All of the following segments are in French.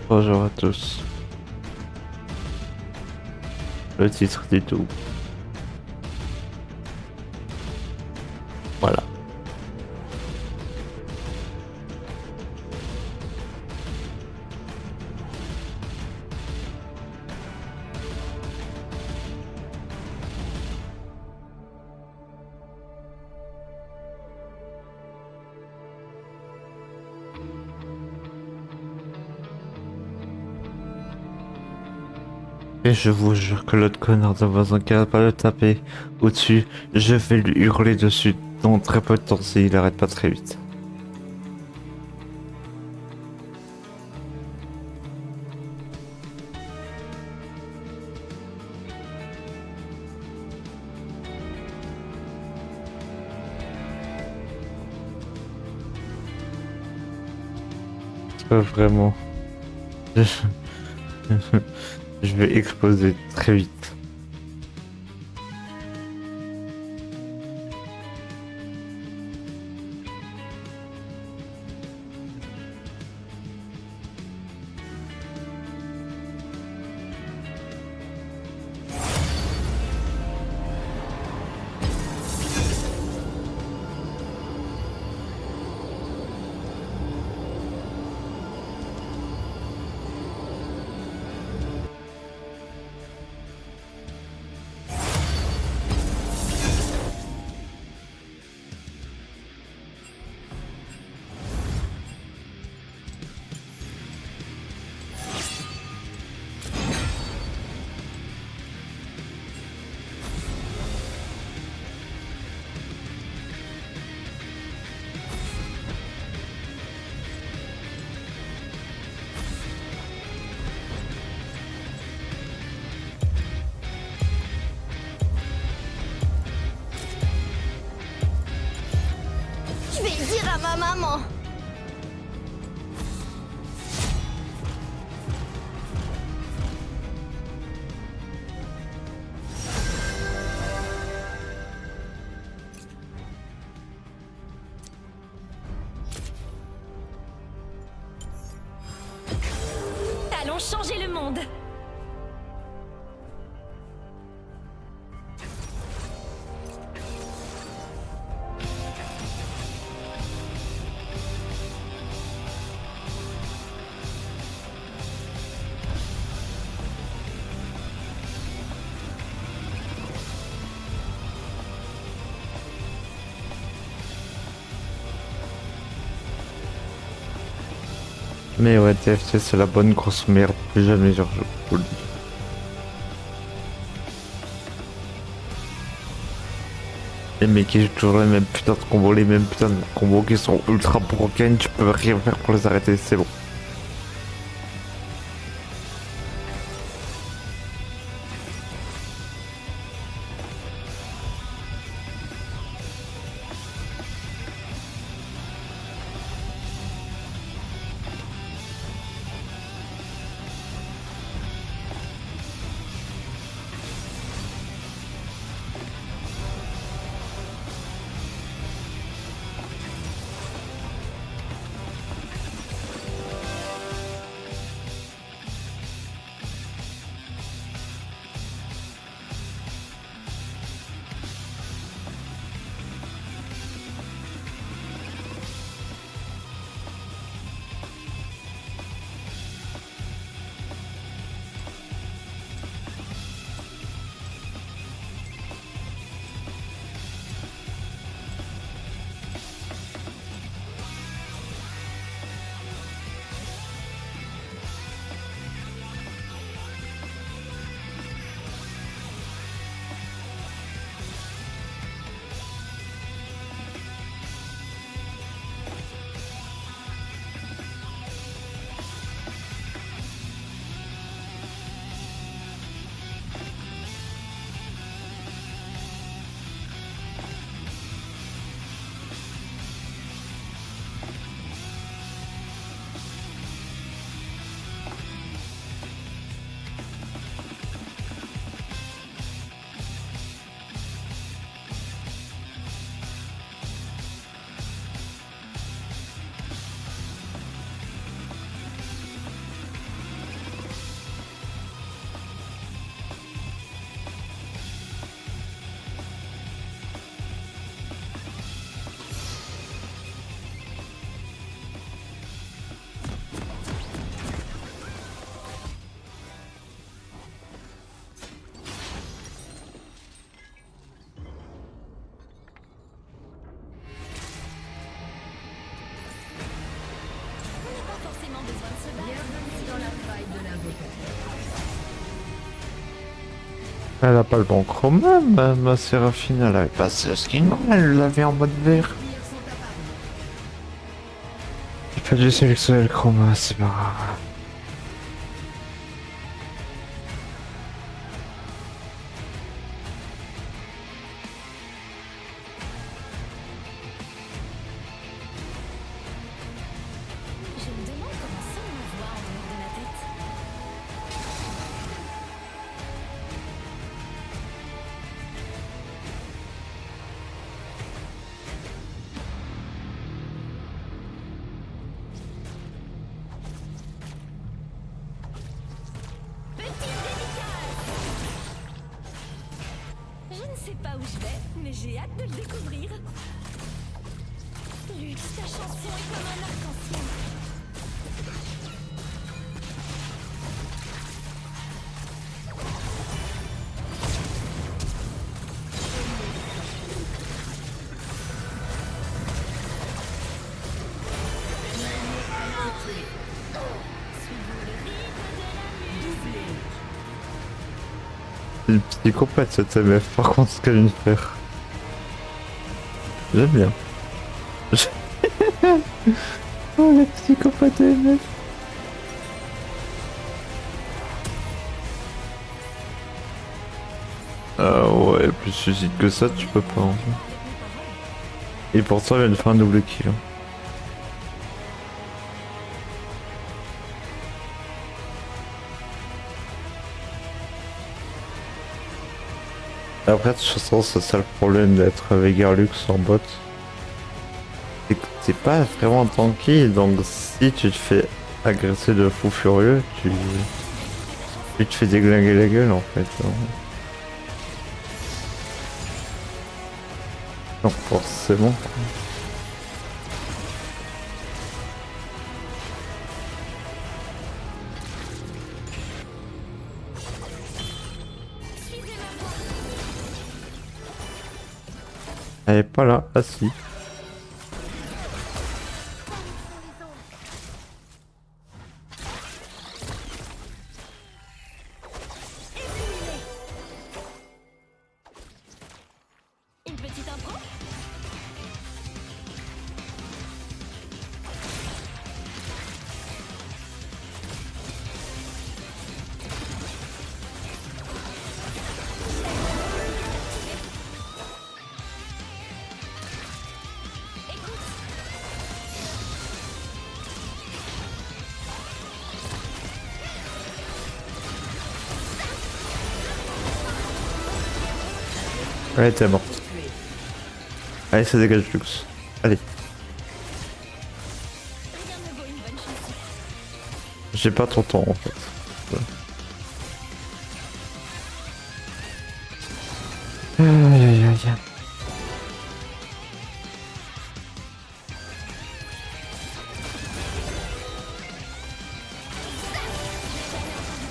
Bonjour à tous. Le titre dit tout. Voilà. Et je vous jure que l'autre connard de voisin qui arrête pas de le taper au-dessus, je vais lui hurler dessus dans très peu de temps s'il arrête pas très vite. Vraiment. Je... je vais exploser très vite. Je vais dire à ma maman. Allons changer le monde. Mais ouais, TFT c'est la bonne grosse merde, plus jamais je rejoue. Vous le dis. Les mecs qui jouent toujours les mêmes putains de combos, les mêmes putains de combos qui sont ultra broken, tu peux rien faire pour les arrêter, c'est bon. Elle a pas le bon chroma, ma Séraphine, elle avait passé le skin, elle l'avait en mode vert. J'ai pas dû sélectionner le chroma, c'est pas grave. Je me demande comment ça me voit en dehors de ma tête. Petite dédicace. Je ne sais pas où je vais, mais j'ai hâte de le découvrir. Lux, ta chanson est comme un arc-en-ciel. C'est une psychopathe cette MF, par contre, ce qu'elle vient de faire. J'aime bien. Oh, la psychopathe MF. Ah ouais, plus suicide que ça, tu peux pas. En fait. Et pourtant, elle vient de faire un double kill. Après, de toute façon, c'est ça le problème d'être avec Garlux en bot. C'est que t'es pas vraiment tanky, donc si tu te fais agresser de fou furieux, tu te fais déglinguer la gueule en fait. Donc forcément. Elle est pas là, ah si. Une petite impro. Elle était morte. Allez, ça dégage Lux. Allez. Rien ne vaut une bonne chanson. J'ai pas trop de temps en fait. Aïe aïe aïe.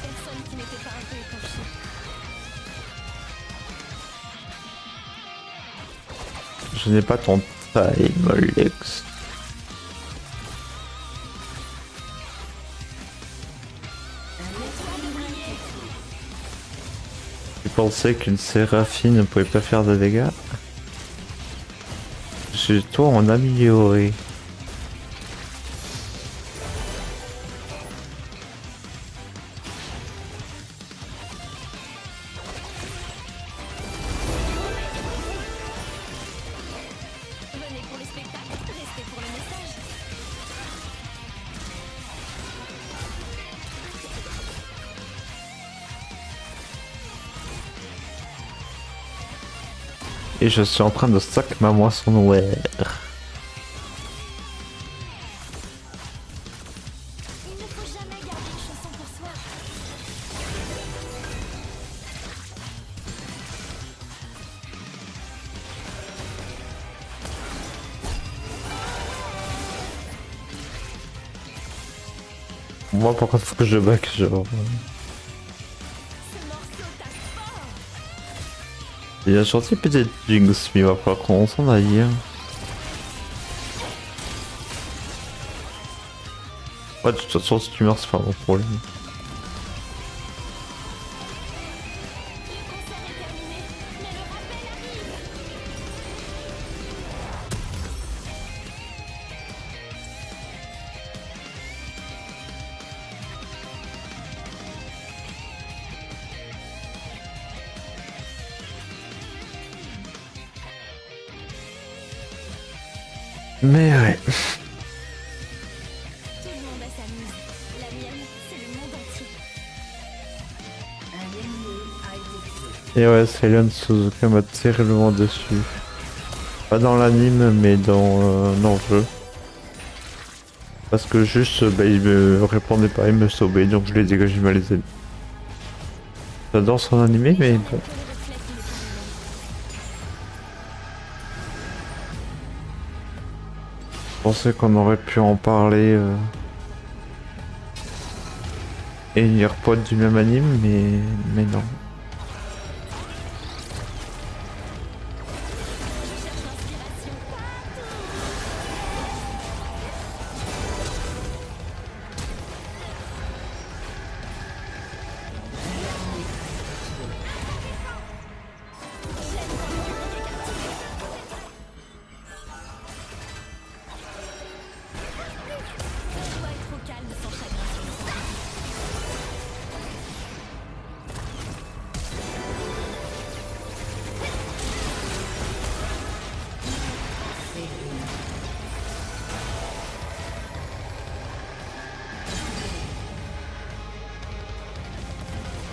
Personne qui n'était pas un peu écorchée. Je n'ai pas ton time, Lux. Tu pensais qu'une Séraphine ne pouvait pas faire de dégâts? Je suis toi en amélioré. Venez pour le spectacle, restez pour le message. Et je suis en train de stack ma moisson noire. Il ne faut jamais garder une chanson pour soi. Moi, par contre, faut que je back, genre. Ce morceau tape fort. Il a sorti peut-être Jinx, mais il va falloir qu'on s'en aille. Hein. Ouais, de toute façon, si tu meurs, c'est pas mon problème. Le concert Mais ouais. Tout le monde a sa muse. La mienne, c'est le monde entier. Un ennemi a été tué. Et ouais, Céline Suzuka m'a terriblement déçu. Pas dans l'anime, mais dans le jeu. Parce que juste, bah, il me répondait pas, il me sauvait, donc je l'ai dégagé mal les ennemis. J'adore son animé, mais Les bon. gens n'ont que le reflet qui les illumine. Je pensais qu'on aurait pu en parler et lire pote du même anime, mais non. Je cherche l'inspiration partout. J'aime quand le public est captivé. Je dois être au calme sans chagrin sur le sang.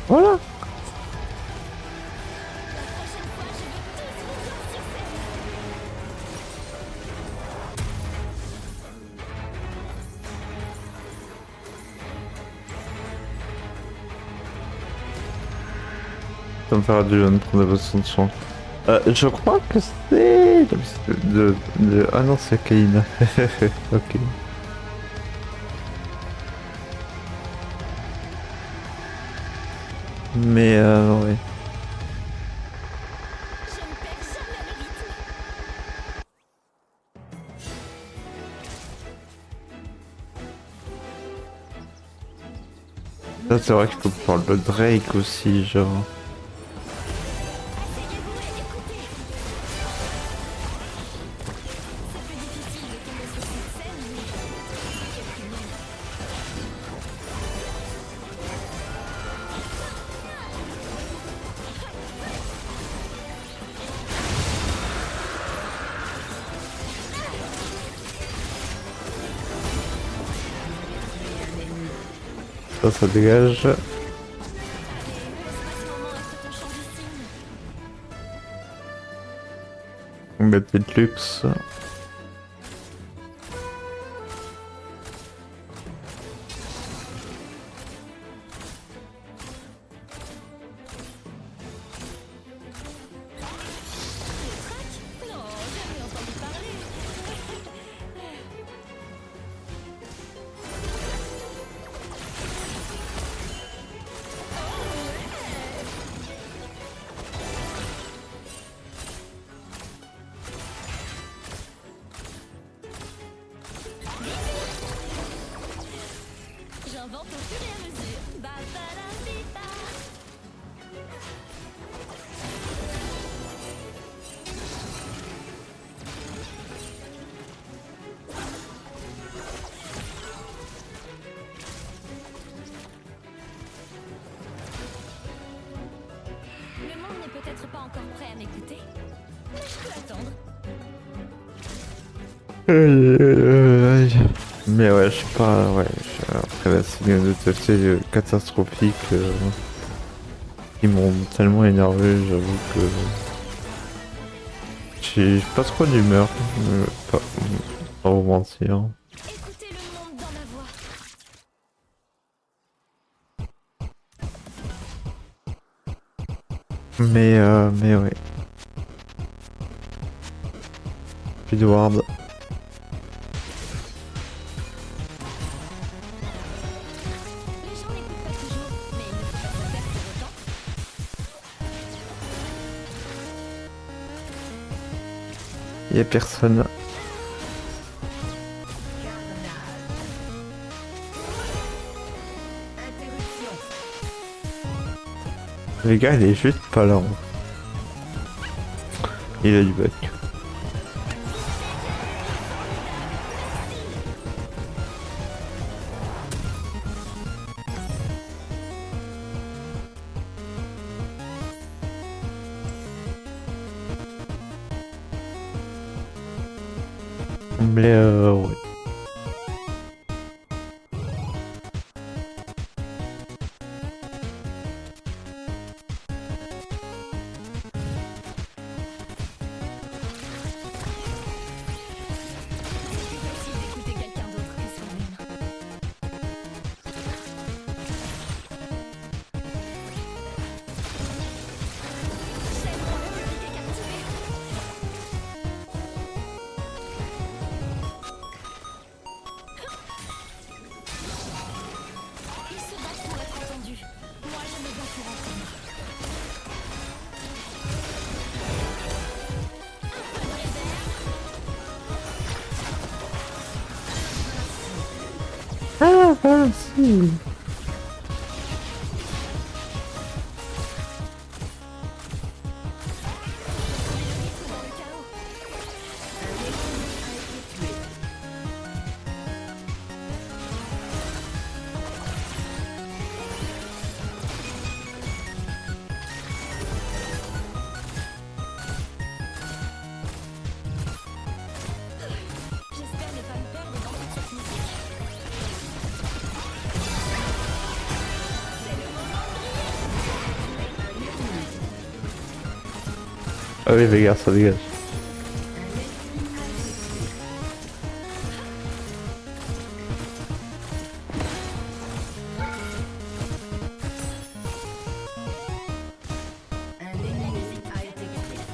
Voilà. La prochaine fois, je veux tous vous voir sur scène. Ça me fera du jeune pour des façons de son. Je crois que c'est... Ah non, c'est Kaina. Ok. Mais ouais. Je ne perds jamais le rythme. Ça, c'est vrai qu'il faut parler de Drake aussi, genre. Asseyez-vous et écoutez. C'est plus difficile de tomber sur cette scène, mais c'est plus long. Ça dégage. Laisse-moi ce moment être ton chant du cygne. On met des luxe. Non, jamais entendu parler. J'invente au fur et à mesure. Ba ba da bi ba. Le monde n'est peut-être pas encore prêt à m'écouter, mais je peux attendre. Mais ouais, je sais pas, ouais. Après la scène de TFC catastrophique, ils m'ont tellement énervé, j'avoue que j'ai pas trop d'humeur, pas vous mentir. Écoutez le monde dans ma voix. Mais ouais. Edward. Les gens n'écoutent pas toujours, mais il ne faut pas se perdre pour autant. Y'a personne. Interruption. Le gars, il est juste pas là. Il a du bug. Mais ouais. C'est plus facile d'écouter quelqu'un d'autre que soi-même. J'aime quand le public est captivé. Ils se battent pour être entendus. Moi, je me bats pour entendre. Un peu de réserve. Ah, merci. Dans le chaos. Un ennemi a été tué. J'espère ne pas me perdre dans toute cette musique. C'est le moment de briller. Ah oui, les gars, ça dégage. Un ennemi a été tué.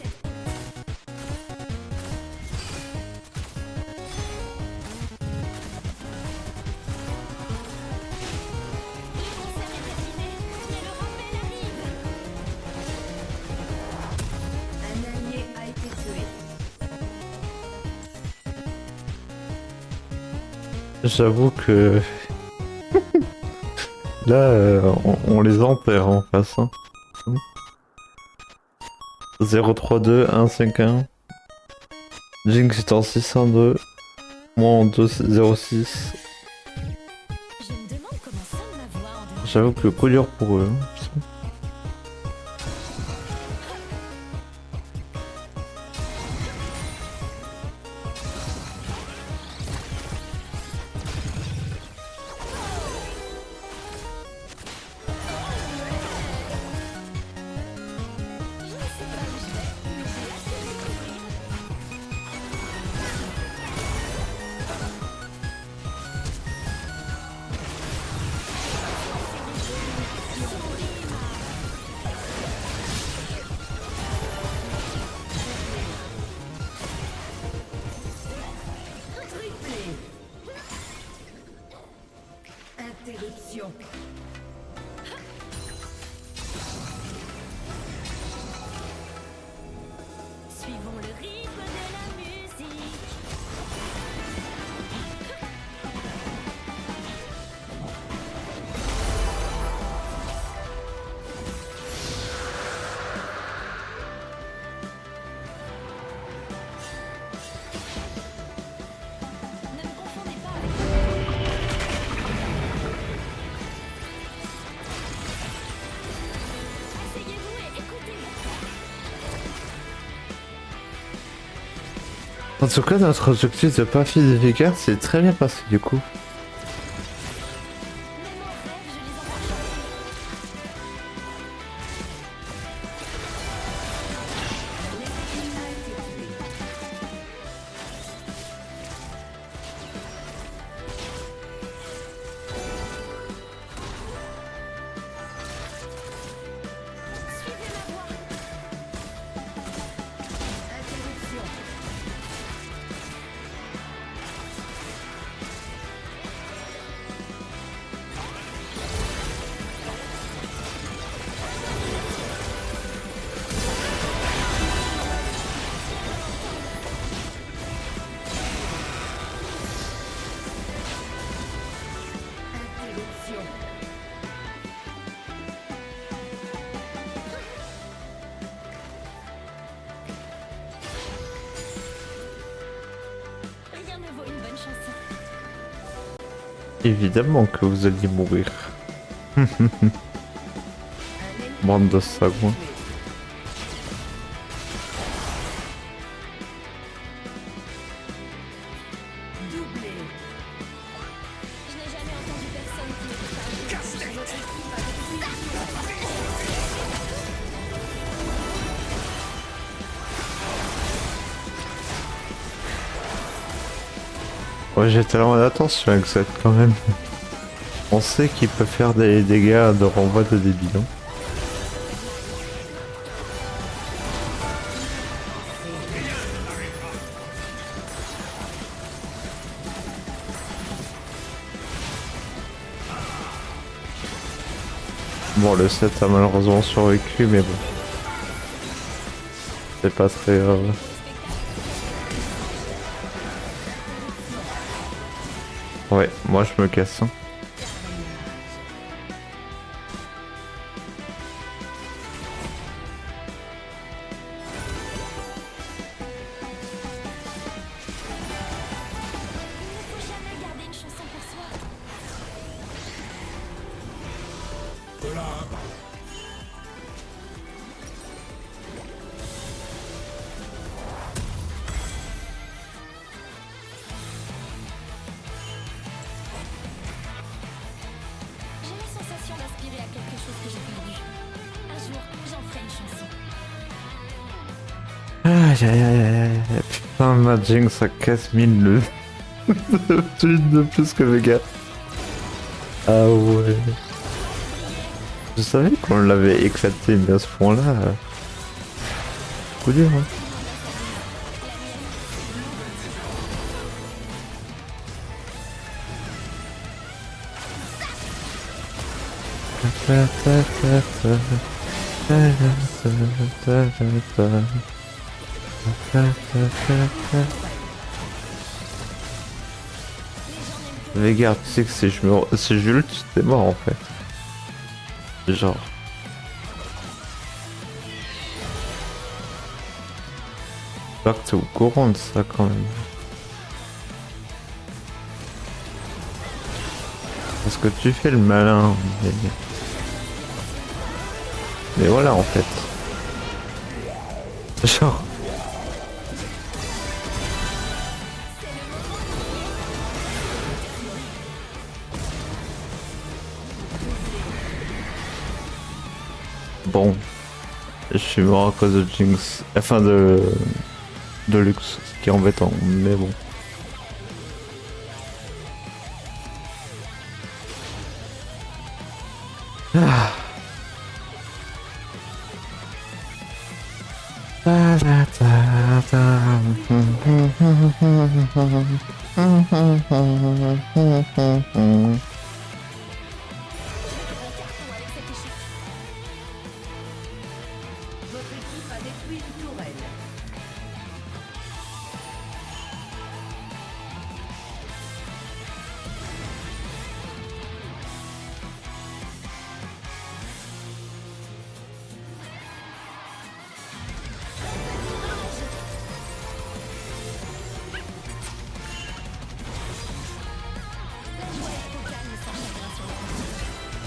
Le concert est terminé, mais le rappel arrive. Un allié a été tué. J'avoue que là, on les enterre en face. Hein. 032 151. Jinx est en 602. Moi en 206. Je me demande comment sonne ma voix en dehors. J'avoue que le coup dur pour eux. Hein. Je ne sais pas où je vais, mais j'ai hâte de découvrir. Triplé. Interruption. Suivons le rythme de la musique. Ne me confondez pas avec... Asseyez-vous et écoutez. En tout cas, notre objectif de pas faire des vicaires, c'est très bien passé du coup. Même en rêve, je les entends chanter. Un ennemi a été tué. Suivez ma voix. Interruption. Interruption. Rien ne vaut une bonne chanson. Évidemment que vous alliez mourir. Un ennemi Bande de a été sagouins. tué. Ouais, j'ai tellement d'attention avec cette quand même. On sait qu'il peut faire des dégâts de renvoi de débile. Hein. Bon, le 7 a malheureusement survécu, mais bon. C'est pas très grave. Ouais, moi je me casse. Hein. Il ne faut jamais garder une chanson pour soi. J'ai la sensation d'aspirer à quelque chose que j'ai perdu. Un jour, j'en ferai une chanson. Aïe aïe aïe aïe aïe. Putain, ma Jinx ça casse 1000 le. de plus que Vega. Ah ouais. Je savais qu'on l'avait éclaté, mais à ce point-là. Coup dur, hein. Vega, tu sais que si je l'ult, t'es mort en fait. Genre. J'espère que t'es au courant de ça quand même. Parce que tu fais le malin. Mais voilà en fait. Genre. Bon. Je suis mort à cause de Jinx. Enfin de Lux. Ce qui est embêtant. Mais bon. Ah. Ta ta ta ta. Avec cette échec. Votre équipe a détruit une tourelle. La joie est trop calme sans chagrin sur la conscience.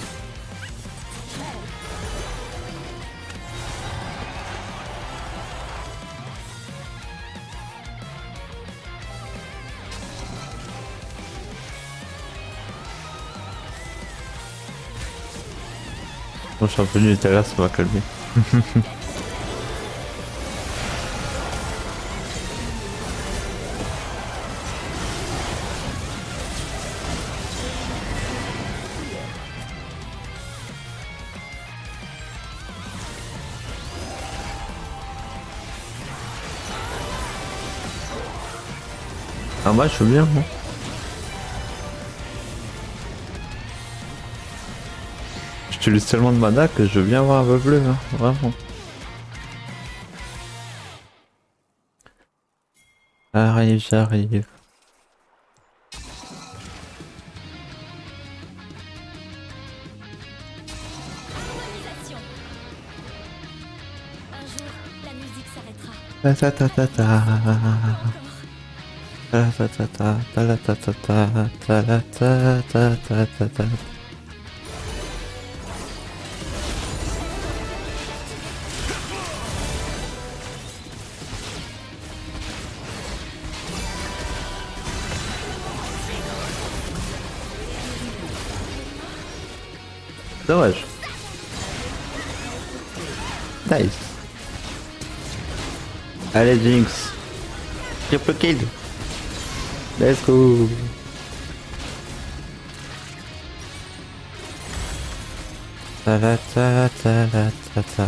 Bon, je suis un peu Nutella, ça va calmer. Ah bah je veux bien. Hein. J'utilise tellement de mana que je veux bien avoir un peu bleu, hein, vraiment. J'arrive. Harmonisation. Un jour, la musique s'arrêtera. Ta ta ta ta ta. Encore. Ta ta ta ta ta ta ta ta ta ta ta ta ta ta ta. Dommage. Nice. Allez Jinx. Triple kill. Let's go. Ta la ta ta la ta ta.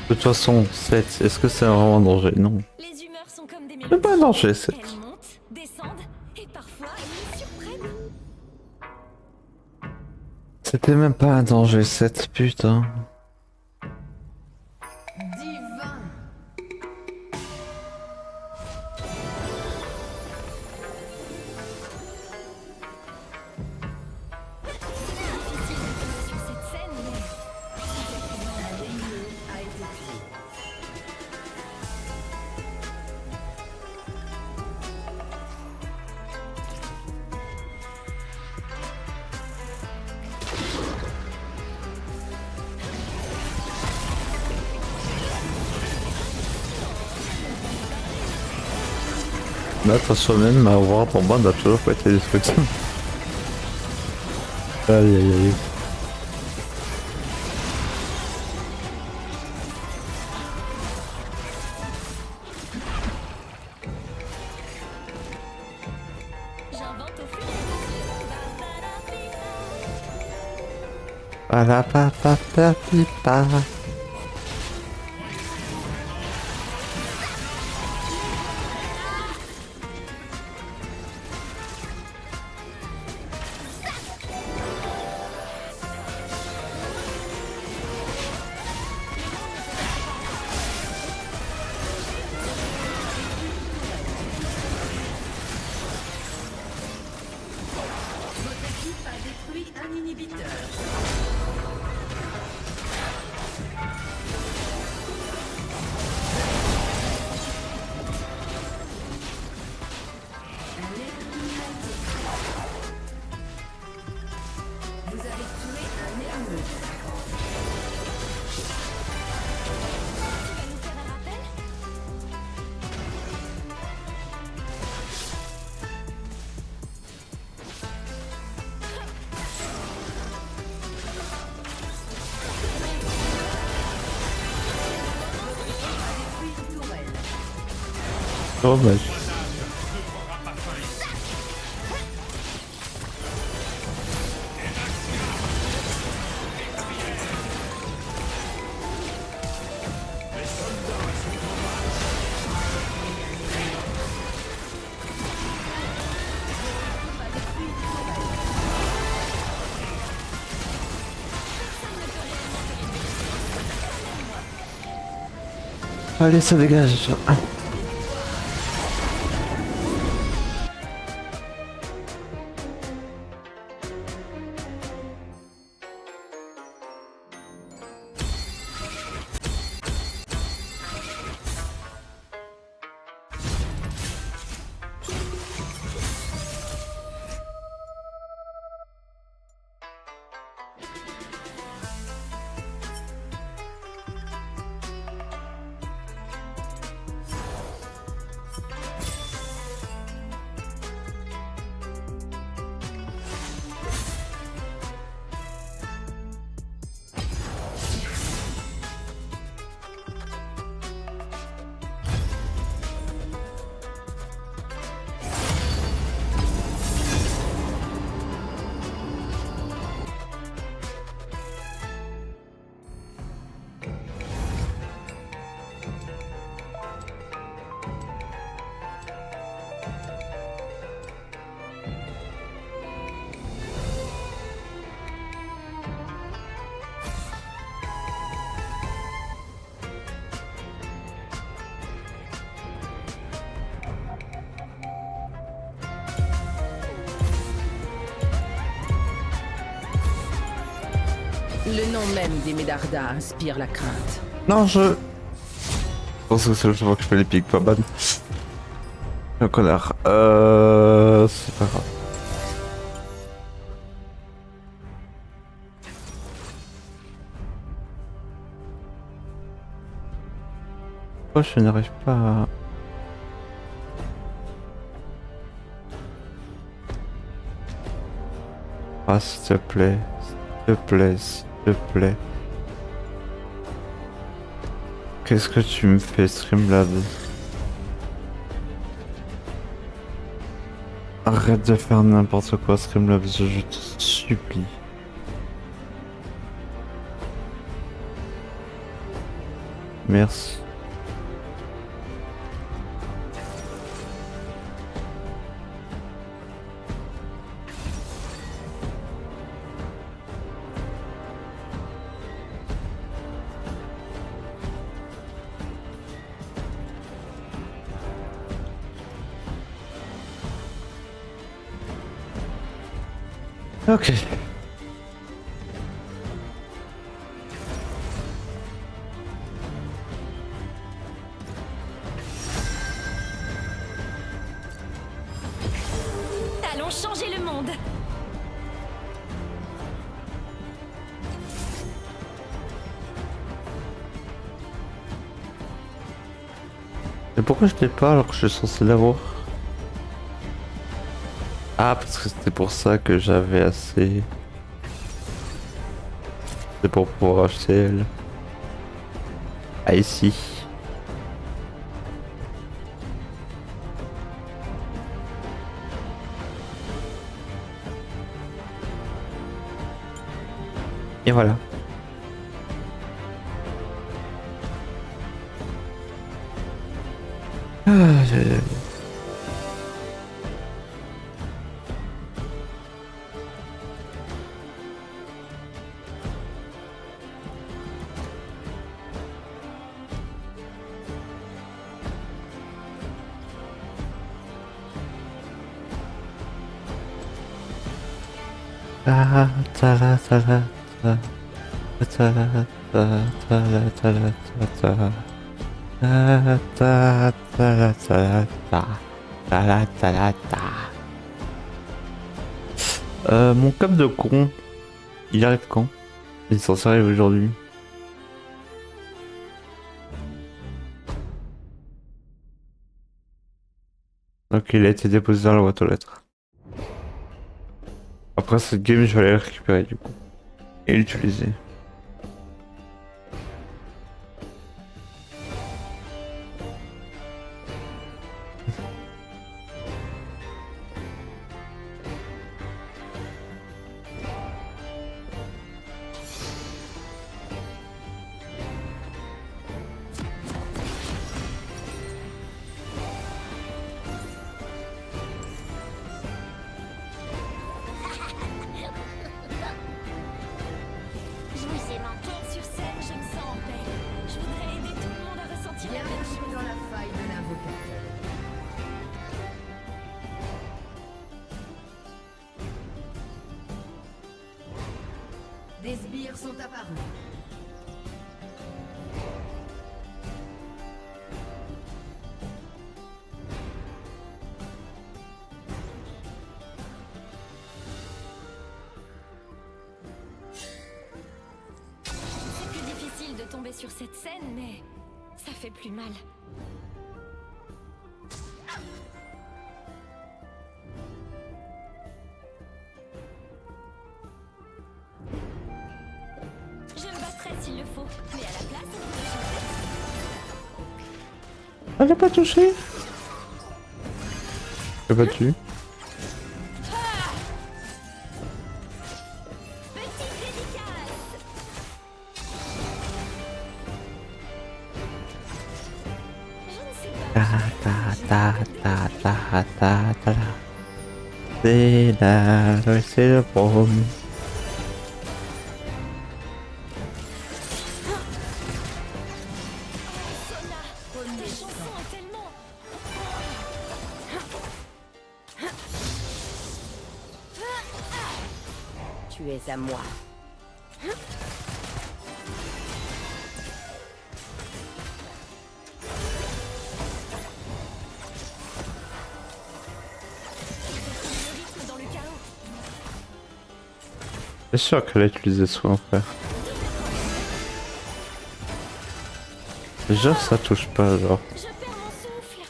De toute façon, 7, est-ce que c'est vraiment un danger? Non. Les humeurs sont comme des C'est mélodies. pas un danger, 7. Elles montent, descendent et parfois elles nous surprennent. C'était même pas un danger, 7, putain. Divin. Difficile de tomber sur cette scène, mais Un ennemi a été tué. Notre semaine, ma voix en bas n'a toujours pas été destruction. Aïe aïe aïe. j'invente au fur et à mesure. Para pa pa pa pi, pa. Votre équipe a détruit un inhibiteur. Un ennemi a été tué. Vous avez tué un ennemi. Tu vas nous faire un rappel? Détruit une tourelle. Dommage. Allez, ça dégage. Le nom même des Médarda inspire la crainte. Non, je pense que c'est le fois que je fais les pics pas bad. Un connard. C'est pas grave. Pourquoi je n'arrive pas à... Ah, s'il te plaît. S'il te plaît, s'il te plaît. Qu'est-ce que tu me fais, Streamlabs? Arrête de faire n'importe quoi, Streamlabs, je te supplie. Merci. Ok. Allons changer le monde. Et pourquoi je l'ai pas alors que je suis censé l'avoir? Ah, parce que c'était pour ça que j'avais assez. C'est pour pouvoir acheter elle. Ah, ici. Et voilà. Ah, ta ta ta ta ta ta ta ta ta ta mon cap de con, il arrive quand? Il est censé arriver aujourd'hui. Donc il a été déposé dans la boîte aux lettres. Après cette game, je vais aller le récupérer du coup. Et l'utiliser. Je vous ai manqué. Sur scène, je me sens en paix. Je voudrais aider tout le monde à ressentir la même Bienvenue chose. dans la faille de l'invocateur. Des sbires sont apparus. C'est plus difficile de tomber sur cette scène, mais ça fait plus mal. Je me battrai s'il le faut, mais à la place, vous pouvez chanter. Elle n'a pas touché. J'ai battu. Petite dédicace. Je ne sais pas. Ta. C'est là, c'est le problème. Sona, ta chanson est tellement... Tu es à moi. Le rythme dans le chaos. C'est sûr qu'elle a utilisé soin, frère. Déjà, ça touche pas, genre. Je perds mon souffle.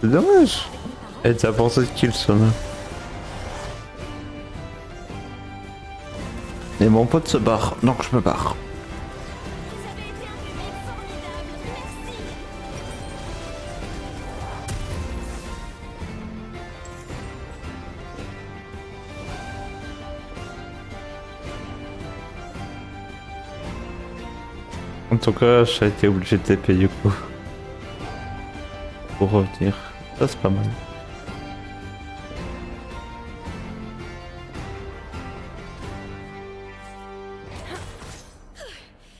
C'est dommage. Et t'as pensé de kill Sona. Et mon pote se barre, donc je me barre. Vous avez été un public formidable. Merci. En tout cas, j'ai été obligé de TP du coup. Pour revenir. Ça c'est pas mal.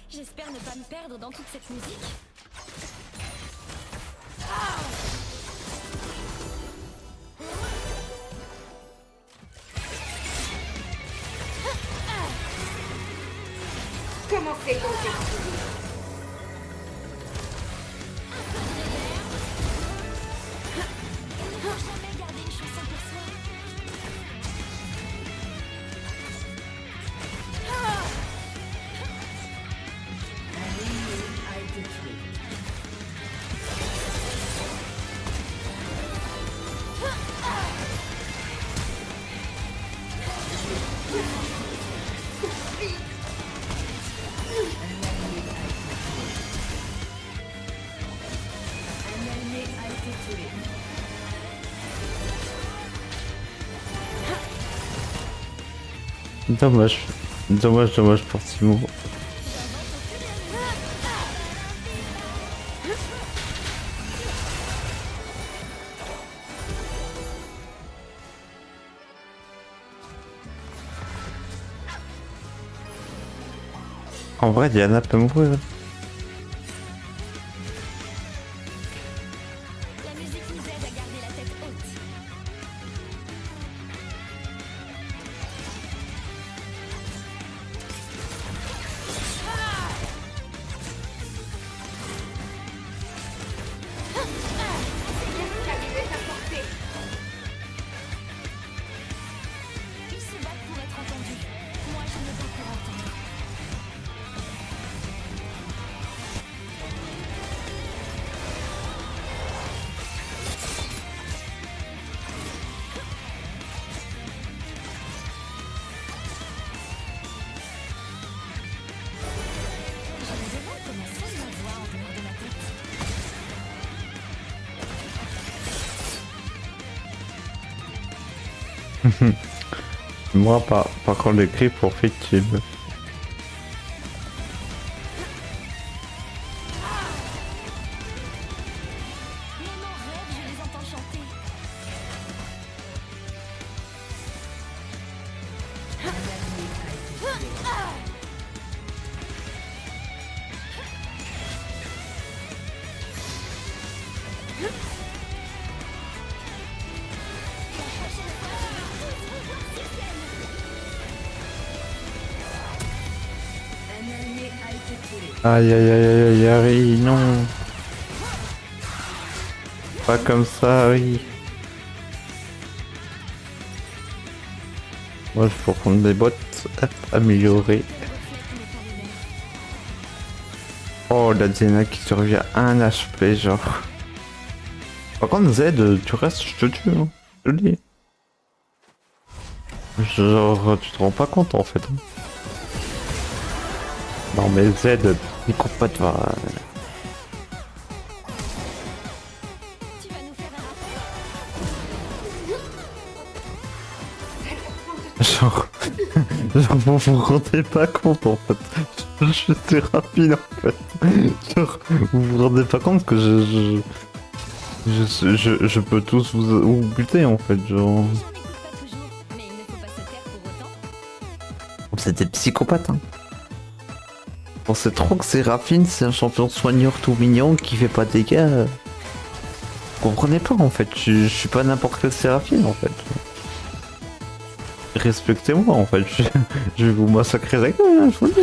J'espère ne pas me perdre dans toute cette musique. Comment fait-on s'exprimer? Il ne faut jamais garder une chanson pour soi. Un ennemi a été tué. Un ennemi a été tué. Dommage. Dommage pour Timo. En vrai, Diana peut mourir. La musique nous aide à garder la tête haute. L'escalier est à portée. Ils se battent pour être entendus. Moi, je me bats pour entendre. Je me demande comment sonne ma voix en dehors de ma tête. Moi, par contre, les cris pour Fictime. Même en rêve, je les entends chanter. Un allié a été tué. Aïe aïe aïe aïe aïe, Harry, non. Pas comme ça, Harry. Moi, je peux prendre des bottes, hop, améliorer. Le reflet qui n'est pas le même. Oh, la Diana qui survit à 1 HP, genre. Par contre, Z, tu restes, je te tue, hein. Je te le dis. Genre, tu te rends pas compte, en fait. Non, mais Z, il court pas de toi. Tu vas nous faire un rappel. Genre, vous vous rendez pas compte en fait. Je suis rapide en fait. Genre, vous vous rendez pas compte que je peux tous vous buter en fait. Genre, On n'écoute pas toujours, mais il ne faut pas se taire pour autant. c'est des psychopathes. Hein. On sait trop que Séraphine, c'est un champion soigneur tout mignon qui fait pas de dégâts. Vous comprenez pas en fait. Je suis pas n'importe quel Séraphine en fait. Respectez-moi en fait. Je vais vous massacrer la gueule, hein, je vous le dis.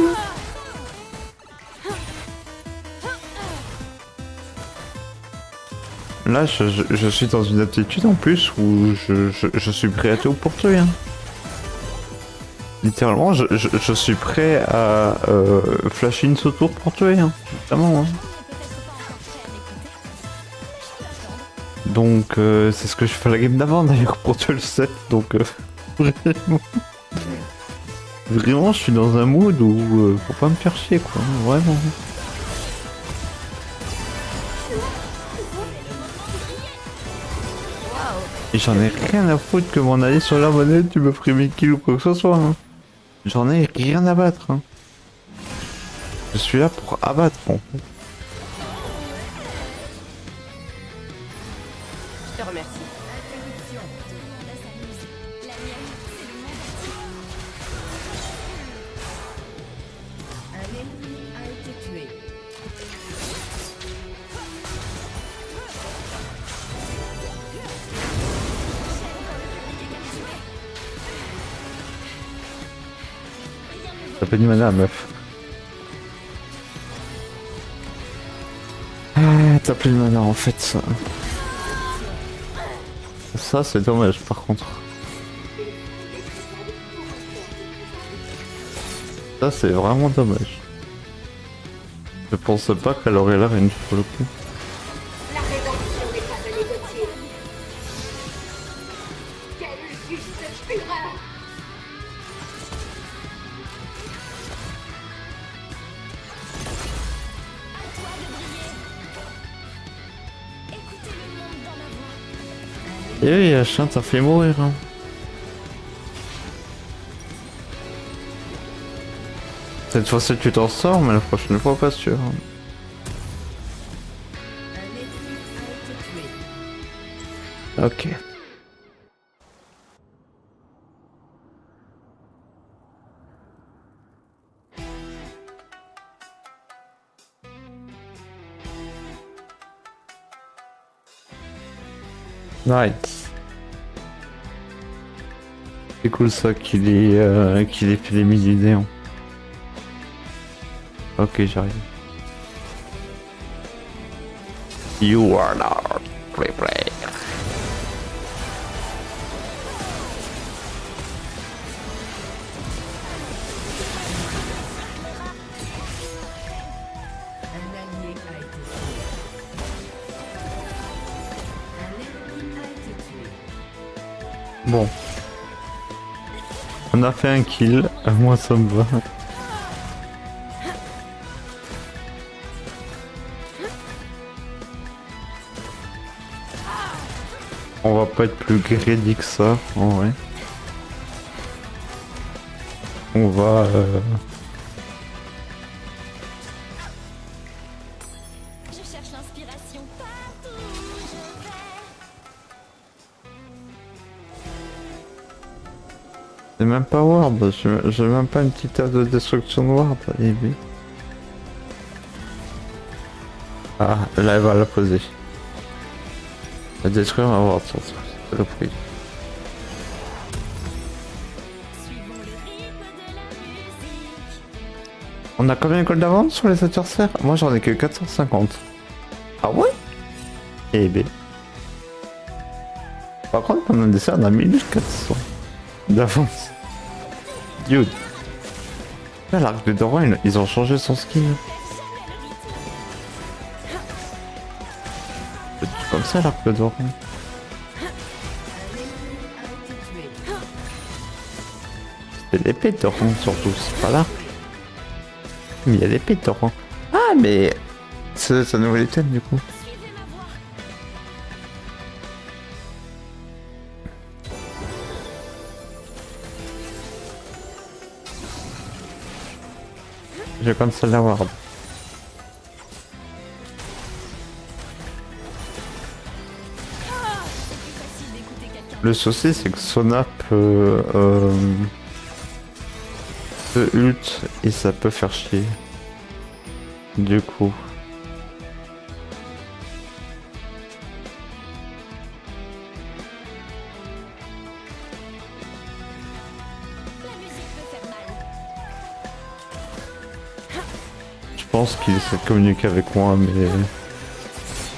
Là, je suis dans une aptitude en plus où je suis prêt à tout pour tuer. Hein. Littéralement, je suis prêt à flasher une tour pour tuer. Hein. Évidemment. Hein. Tout le monde n'est peut-être pas encore prêt à m'écouter. Je peux attendre. Donc c'est ce que je fais à la game d'avant d'ailleurs pour tuer le 7. Donc vraiment, vraiment je suis dans un mood où faut pas me faire chier quoi, vraiment. Et j'en ai rien à foutre que mon allié sur la manette, tu me ferais mes kills ou quoi que ce soit. Hein. J'en ai rien à battre. Hein. Je suis là pour abattre en fait. Je te remercie. Interruption. Tout le monde a sa musique. La mienne, c'est le monde entier. Un ennemi a été tué. T'as pas de mana meuf. Ah, t'as plus de mana en fait ça. Ça c'est dommage par contre. Ça c'est vraiment dommage. Je pense pas qu'elle aurait la range pour le coup. La rédemption n'est pas à négocier. Quelle juste fureur! À toi de briller. Écoutez le monde dans ma voix. Et oui, la chien t'a fait mourir. Hein. Cette fois-ci tu t'en sors, mais la prochaine fois pas sûr. Hein. Un ennemi a été tué. Ok. Nice. C'est cool ça qu'il ait fait des mini hein. Ok, j'arrive. You are not play. Un allié a été tué. Un ennemi a été tué. Bon. On a fait un kill, moi ça me va. On va pas être plus greedy que ça, en vrai. On va... Je cherche l'inspiration partout où je vais. C'est même pas ward, j'ai même pas une petite table de destruction de ward. Et oui. Ah, là elle va la poser. La détruire un ward surtout, c'est le prix. Suivons le rythme de la musique. On a combien de gold d'avance sur les adversaires? Moi j'en ai que 450. Ah ouais? Eh ben. Par contre, pendant le dessert, on a 1400 d'avance. Dude. Là, l'arc de Doran, ils ont changé son skin. C'est comme ça l'arc de Doran. Un ennemi a été tué. C'est l'épée de Doran surtout, c'est pas l'arc. Mais il y a l'épée de Doran. Ah mais... C'est sa nouvelle item du coup. Suivez ma voix. Je cancel la ward. C'est plus facile d'écouter quelqu'un. Le souci c'est que Sona peut ult et ça peut faire chier. Du coup. La musique peut faire mal. Je pense qu'il essaie de communiquer avec moi mais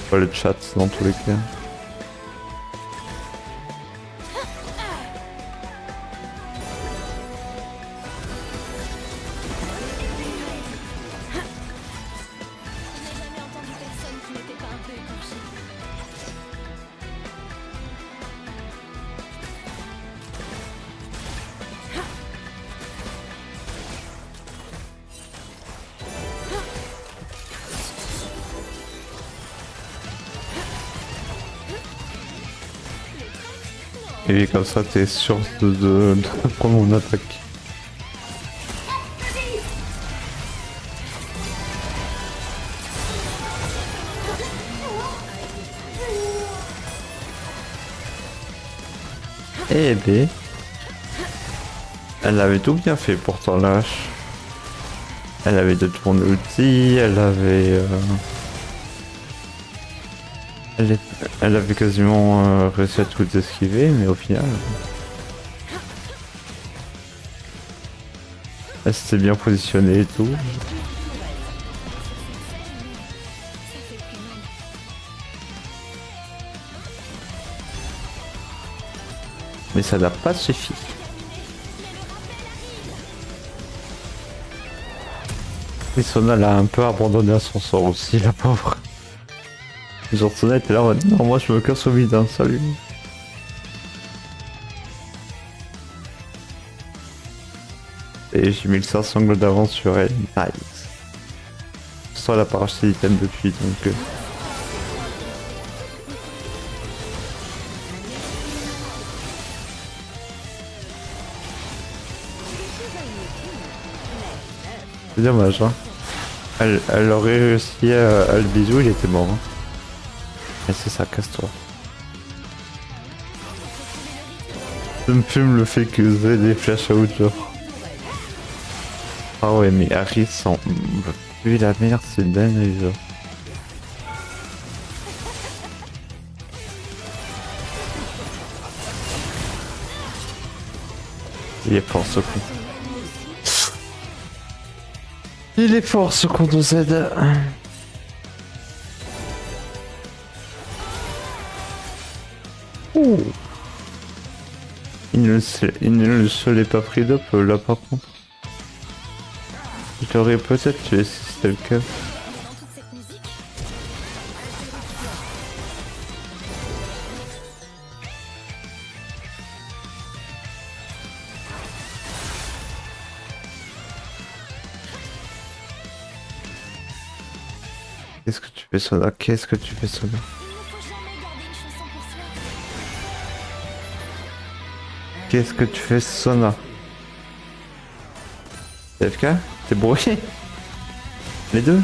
pas le chat dans tous les cas. Je n'ai jamais entendu personne qui n'était pas un peu écorché. Et oui, comme ça, t'es sûr de prendre mon attaque. Eh ben, elle avait tout bien fait pourtant la hache. Elle avait de tourner l'outil, elle avait... elle avait quasiment réussi à tout esquiver, mais au final... elle s'était bien positionnée et tout. Mais ça n'a pas suffi. Et Sona l'a un peu abandonné à son sort aussi, la pauvre. Genre Sona était là en mode non, moi je me casse au vide, hein, salut. Et j'ai mis le 500 angles d'avance sur elle, nice. Sans la paracheté d'item depuis donc... C'est dommage, hein. Elle aurait réussi à le bisou, il était mort. Hein. Et c'est ça, casse-toi. Ça me fume le fait que Z des flash out, genre. Ah ouais, mais Harry sans... Lui, la merde, c'est dingue, genre. Il est fort, ce con. Il est fort ce contre Z. Oh. Il ne se l'est pas pris d'up là par contre. Je l'aurais peut-être tué si c'était le cas. Dans toute cette musique, Qu'est-ce que tu fais Sona? Qu'est-ce que tu fais Sona? il ne faut jamais garder une chanson pour soi. Qu'est-ce que tu fais Sona? T'es FK? T'es brouillé? Les deux?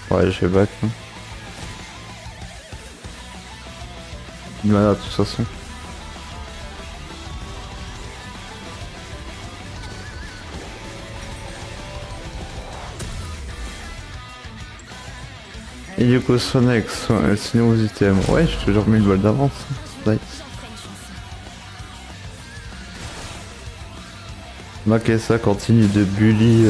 Ouais, je vais back. Hein. Voilà, de toute façon. Et du coup, Sona avec ses nouveaux items. Ouais, j'ai toujours mis une balle d'avance. Nice. Makessa continue de bully.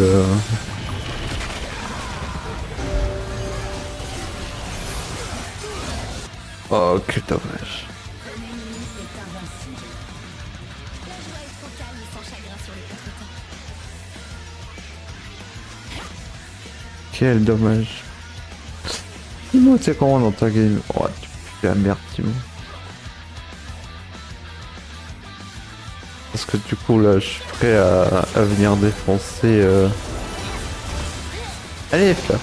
Oh, quel dommage. La joie est trop calme et sans chagrin sur les contretemps. Quel dommage. Timo, tu sais comment dans ta game? Oh, tu fais la merde, Timo. Parce que du coup, là, je suis prêt à venir défoncer. Allez, là.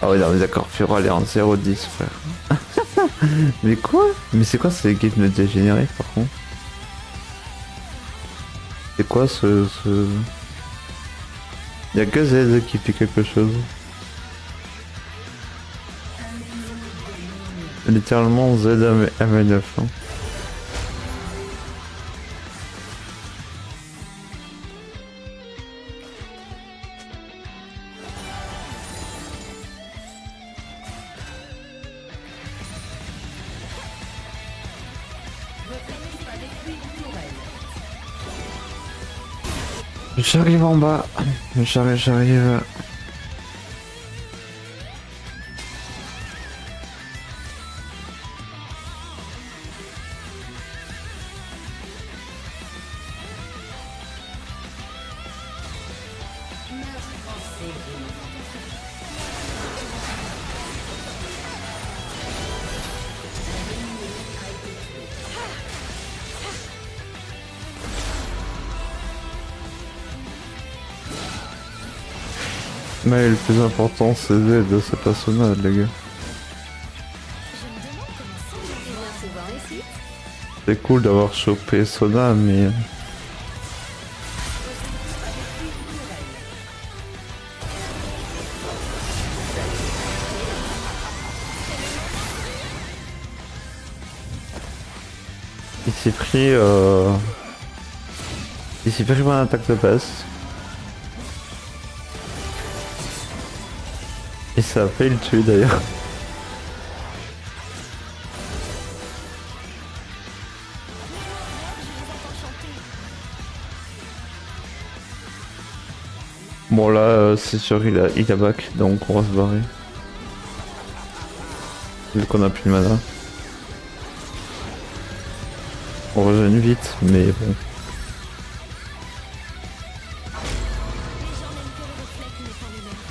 Ah ouais, non, mais d'accord, Furo, elle est en 0-10, frère. Mais quoi? Mais c'est quoi ces games de dégénérés, par contre? C'est quoi ce... Y'a que Z qui fait quelque chose. Littéralement Z M9. Hein. J'arrive en bas. J'arrive. Mais le plus important c'est de ce personnage les gars. Je me demande comment ça vous fait bien souvent ici. C'est cool d'avoir chopé Sona mais... Il s'est pris... Il s'est pris une attaque de base. Et ça a failli le tuer d'ailleurs. Bon là c'est sûr il a back donc on va se barrer. Vu qu'on a plus de mana. On régène vite mais bon. Les gens n'aiment que le reflet qui n'est pas le leur.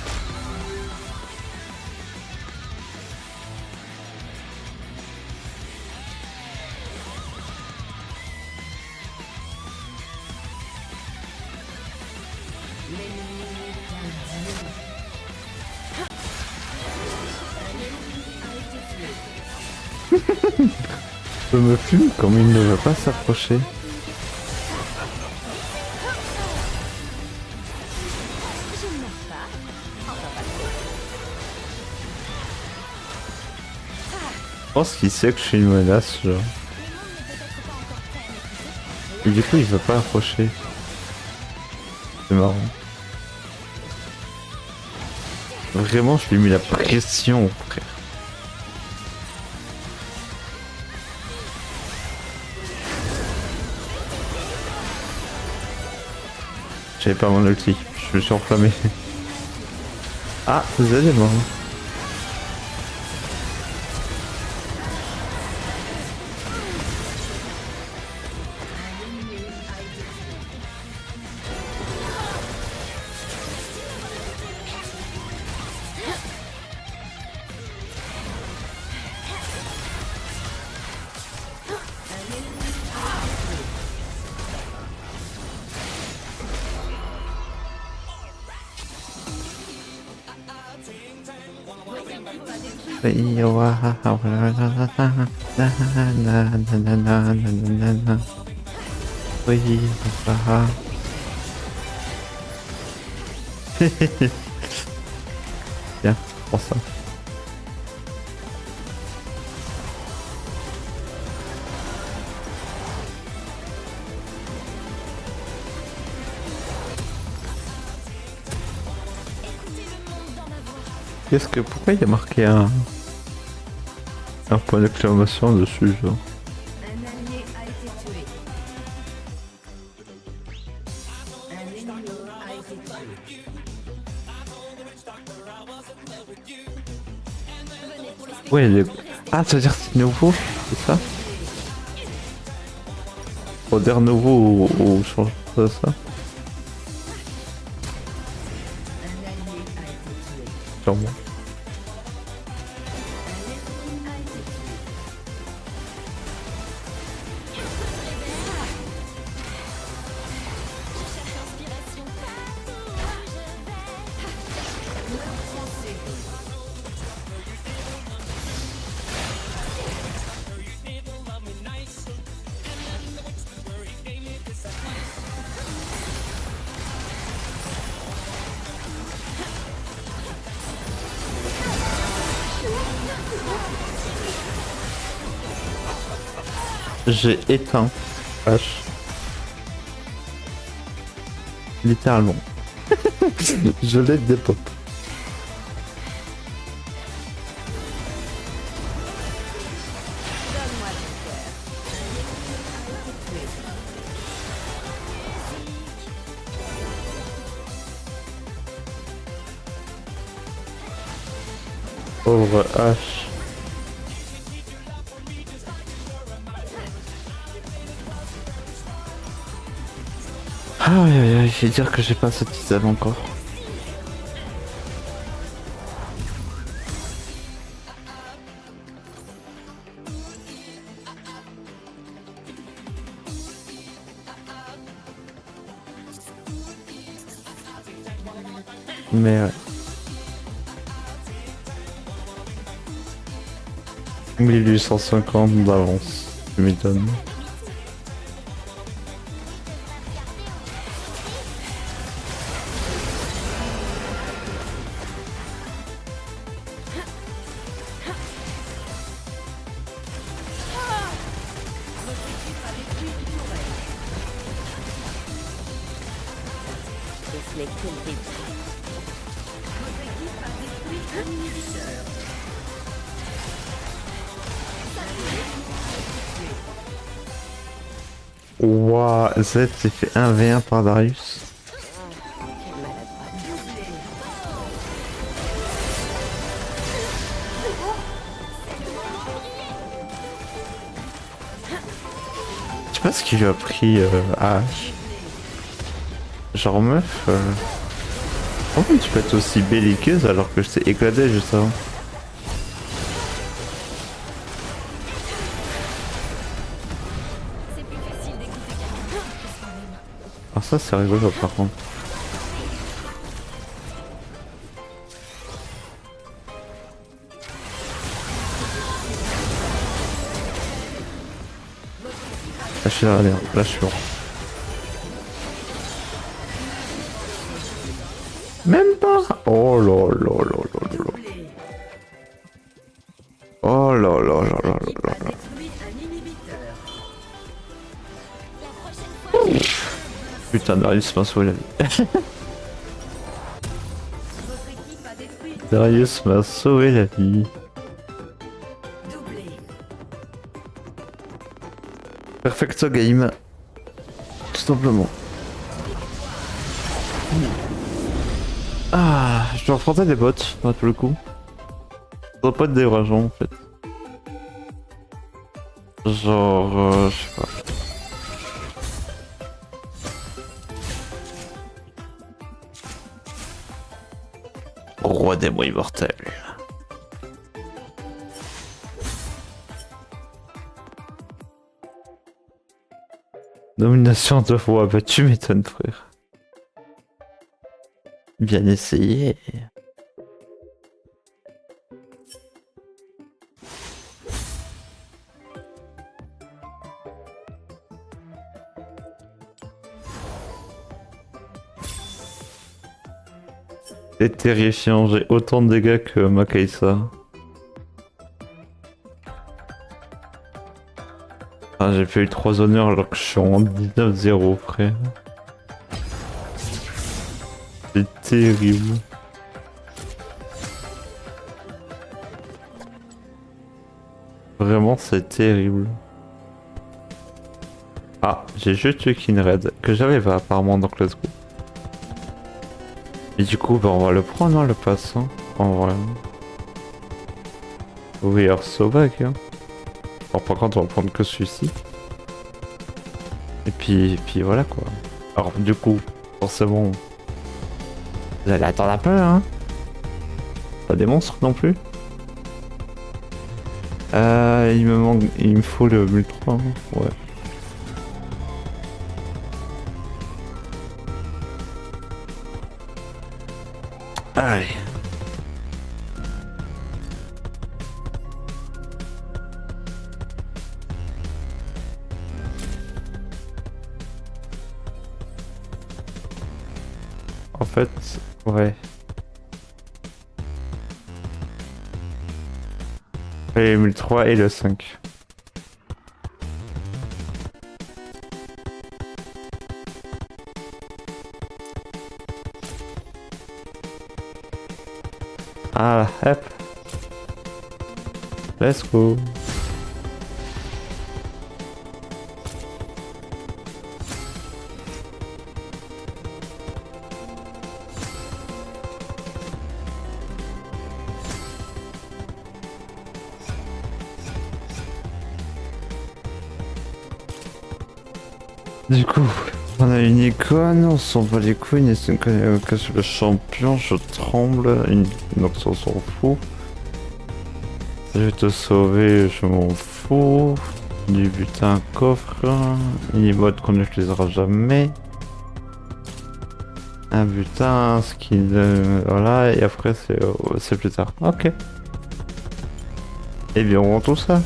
Je me fume comme il ne veut pas s'approcher. Je ne meurs pas. Enfin, pas trop. Je pense qu'il sait que je suis une menace genre. Le monde n'est peut-être pas encore prêt à m'écouter. Et du coup il veut pas approcher. C'est marrant. Vraiment je lui ai mis la pression frère. J'avais pas mon ulti, je me suis enflammé. Ah, vous allez moi. Oui, papa. Bien, pour ça. Qu'est-ce que... Pourquoi il y a marqué un point d'exclamation dessus, genre? Un allié a été tué. Un ennemi a été tué. Ouais, ah, ça veut dire que c'est nouveau, c'est ça? Poder nouveau ou change ça? Un allié a été tué. Sûrement. Un ennemi a été tué. Je cherche l'inspiration partout où je vais. Meurtre français. J'ai éteint H. Littéralement. Je l'ai dépop. Donne-moi du cœur. Pauvre H. Ah aïe aïe aïe, je vais dire que j'ai pas cette tisane encore. Mais ouais. 1850 d'avance, tu m'étonnes. Ce n'est que le début. Ouah, Z s'est fait 1v1 par Darius. Quel maladroit. Je sais pas ce qu'il lui a pris à H. Genre meuf, comment tu peux être aussi belliqueuse alors que je t'ai éclaté juste avant? C'est plus facile d'écouter quelqu'un que soi-même. Ah ça c'est rigolo par contre. Là je suis là, là je suis rond. Même pas. Oh là là là là là là. Oh là là là là là là. La prochaine fois, Putain, Darius m'a sauvé la vie. Darius m'a sauvé la vie. Perfecto game. Tout simplement. Ah, je dois affronter des bots, pas tout le coup. Ça doit pas être dérangeant en fait. Genre, je sais pas. Roi des mots immortels. Domination de fois, bah tu m'étonnes frère. Bien essayé. C'est terrifiant, j'ai autant de dégâts que Makaisa. Ah, j'ai fait eu 3 honneurs alors que je suis en 19-0 frère. C'est terrible. Vraiment c'est terrible. Ah, j'ai juste tué Kinred, que j'avais pas apparemment dans Let's Go. Et du coup, bah, on va le prendre, hein, le passant. En vrai. We are so back, hein. Alors, par contre, on va prendre que celui-ci. Et puis voilà quoi. Alors, du coup, forcément, vous allez attendre un peu, hein. Pas des monstres non plus. Il me faut le 1003, hein. Ouais. Allez. En fait, ouais. Et le 1003 et le 5. Ah, hop. Let's go. Du coup, on a une icône, on s'en bat les couilles, et c'est que sur le champion, je tremble, donc ça on s'en fout. Je vais te sauver, je m'en fous. Du butin coffre, une emote qu'on n'utilisera jamais. Un butin, un skin, voilà, et après c'est plus tard. Ok. Et bien on rend tout ça.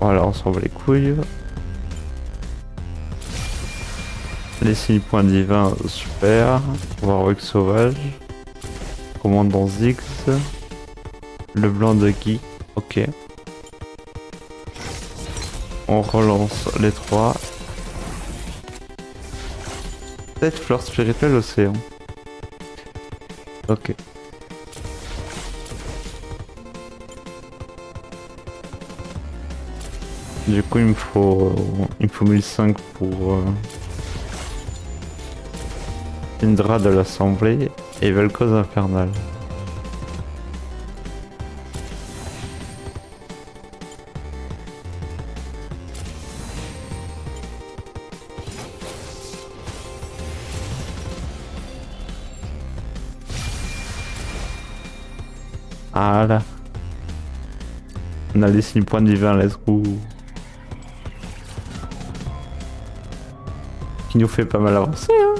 Voilà, on s'en bat les couilles. Les 6 points divins, super. Warwick sauvage. Commandant Ziggs. Le blanc de Guy, ok. On relance les 3. Peut-être fleur spirituelle océan. Ok. Du coup il me faut 1005 pour Indra de l'Assemblée et Vel'Koz infernale. Ah là. On a les 6 points divins, let's go. Qui nous fait pas mal avancer, hein.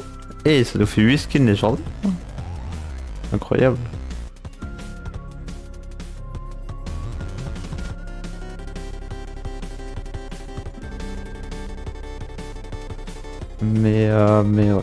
Et ça nous fait 8 skins légendaires. Incroyable. Mais ouais.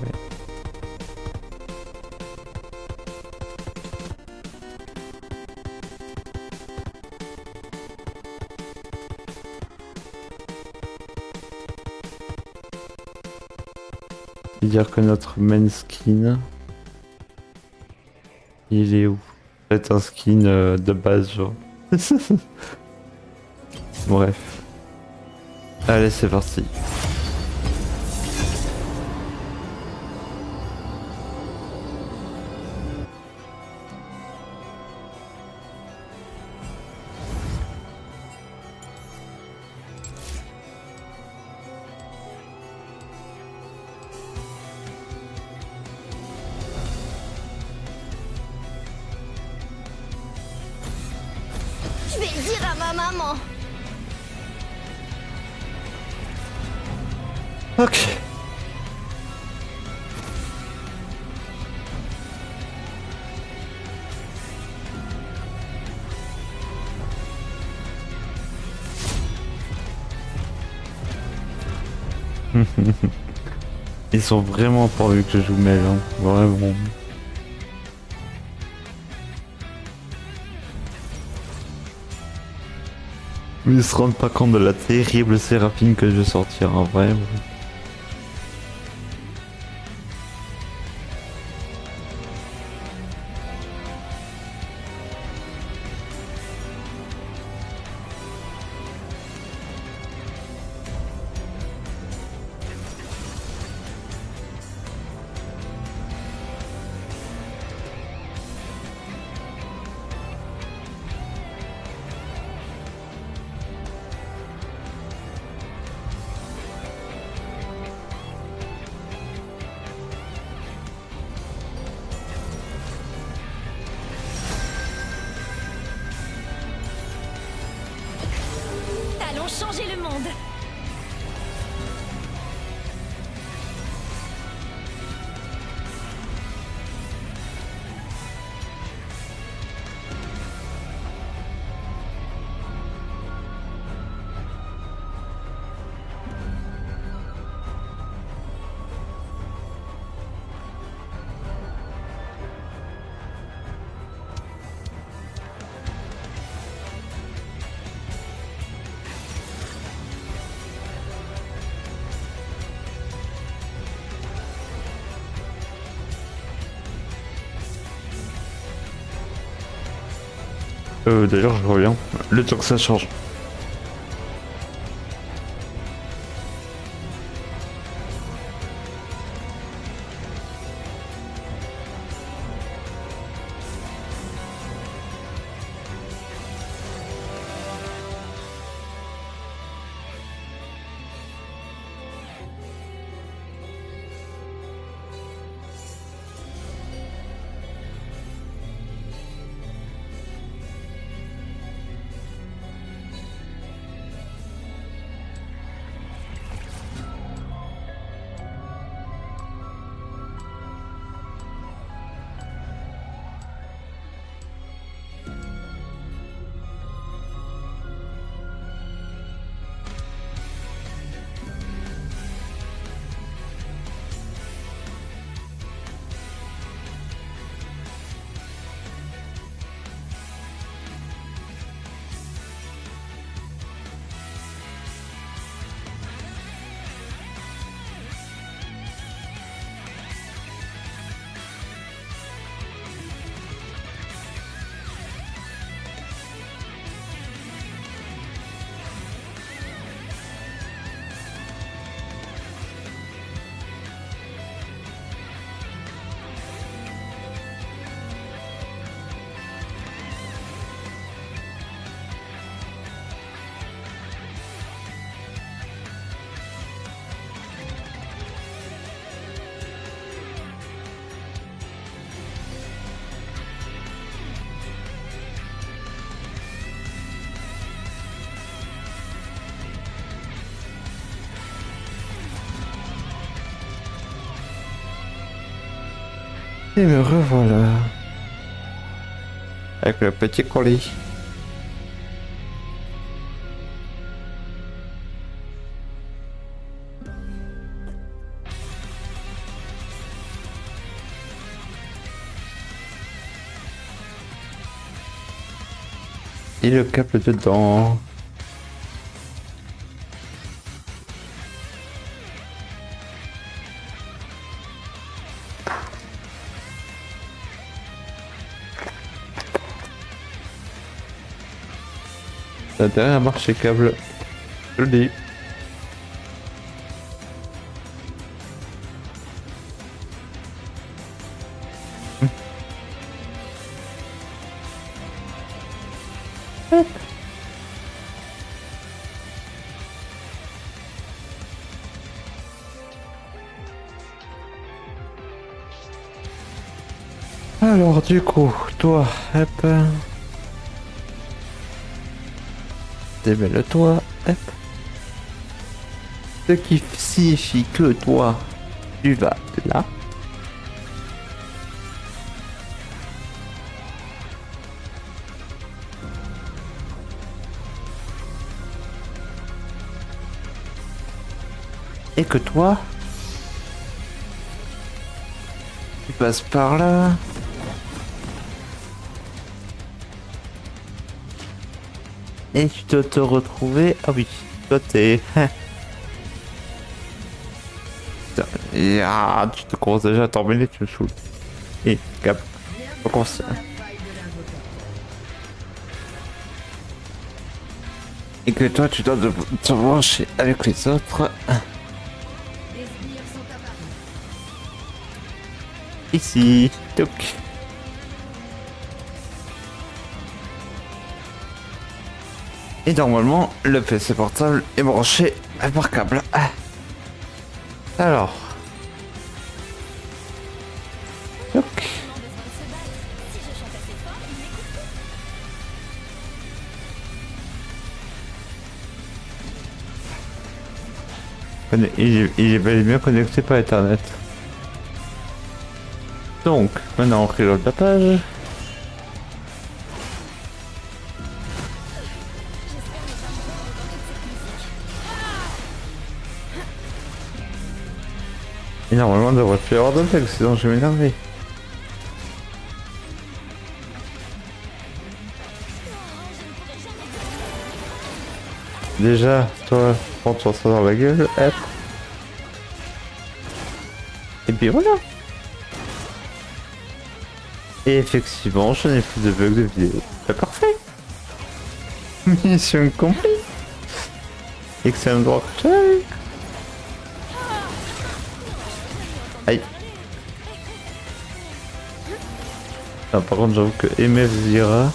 Dire que notre main skin, il est où? Peut-être un skin de base, genre. Bref. Allez, c'est parti. Je vais le dire à ma maman. Ok. Ils sont vraiment pourvus que je joue mêle, hein. Vraiment. Mais ils se rendent pas compte de la terrible Séraphine que je vais sortir, en vrai. Allons changer le monde. D'ailleurs, je reviens. Le temps que ça change. Et me revoilà. Avec le petit colis. Et le câble dedans. Ça a intérêt à marcher câble. Je le dis. Alors du coup, toi, hop. Démêle-toi, hop. Ce qui signifie que toi, tu vas là. Et que toi, tu passes par là. Et tu dois te retrouver... Ah oui, toi t'es... Ah, tu te commences déjà à t'emmêler, tu me saoules. Et cap, on commence. Et que toi tu dois te brancher avec les autres. Des sbires sont apparus. Ici, toc. Et normalement, le PC portable est branché par câble. Alors. Toc. Besoin de se battre. Si je chante assez fort, il m'écoute. Il est bel et bien connecté par Ethernet. Donc, maintenant on reload la page. Et normalement, il devrait plus y avoir de bugs, sinon je vais m'énerver. Déjà, toi, prends-toi ça dans la gueule, hop. Et puis voilà. Et effectivement, je n'ai plus de bugs de vidéo. C'est parfait. Mission complete. Excellent work. Aïe. Ah, par contre, j'avoue que MF Zira,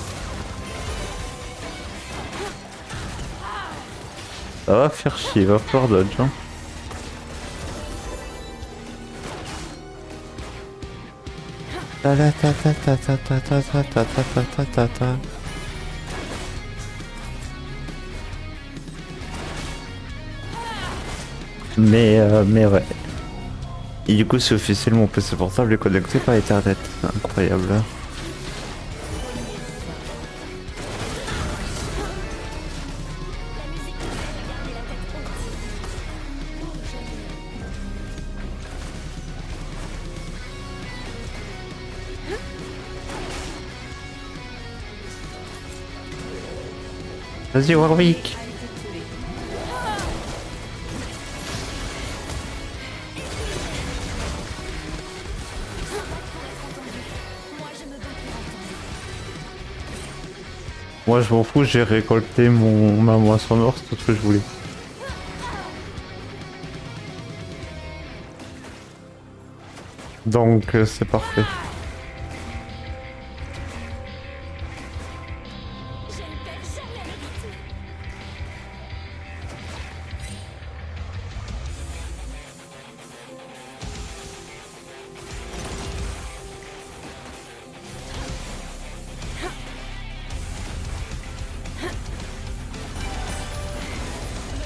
ça va faire chier, il va falloir dodge. Hein. Ta ta ta ta ta ta ta ta ta ta ta ta ta. Mais ouais. Et du coup, c'est officiel, mon PC portable est connecté par Ethernet. Incroyable. La musique me fait garder la tête haute. Vas-y, Warwick. Moi, je me bats pour entendre. Moi, je m'en fous, j'ai récolté ma moisson noire, c'est tout ce que je voulais. Donc, c'est parfait. Je ne perds jamais le rythme.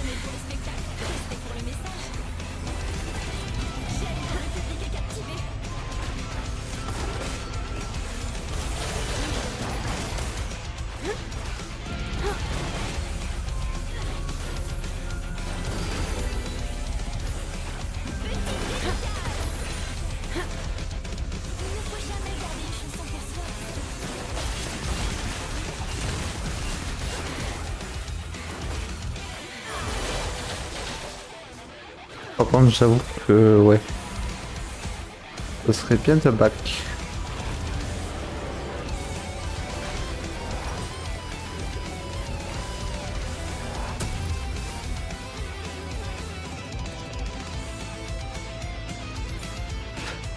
Venez pour le spectacle, restez pour le message. J'aime quand le public est captivé. Il ne faut jamais garder les chansons pour soi. Par contre, j'avoue que ouais, ce serait bien de back.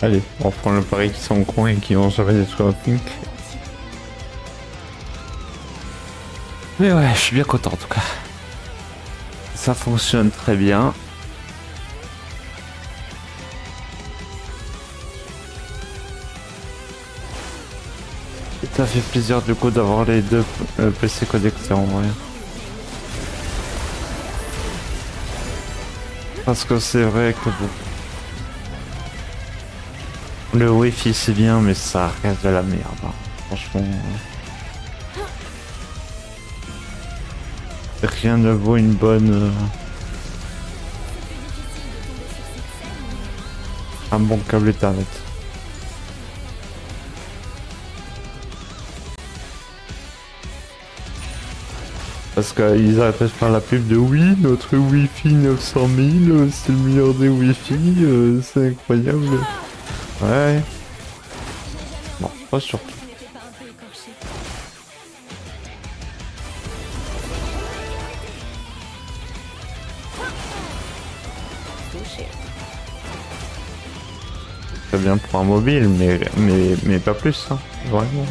Allez, on prend le pari qui sont cons et qui vont jamais détruire le pink. Mais ouais, je suis bien content en tout cas. Ça fonctionne très bien. Et ça fait plaisir du coup d'avoir les deux PC connectés en vrai. Parce que c'est vrai que bon. Le Wi-Fi c'est bien mais ça reste de la merde. Hein. Franchement. Rien ne vaut une bonne. Un bon câble Ethernet. Parce qu'ils arrêtent de faire la pub de oui, notre Wi-Fi 900 000, c'est le meilleur des Wi-Fi, c'est incroyable. Ouais. Bon, pas surtout. Ce n'était pas un peu écorché. Touché. Très bien pour un mobile, mais pas plus, hein. Vraiment.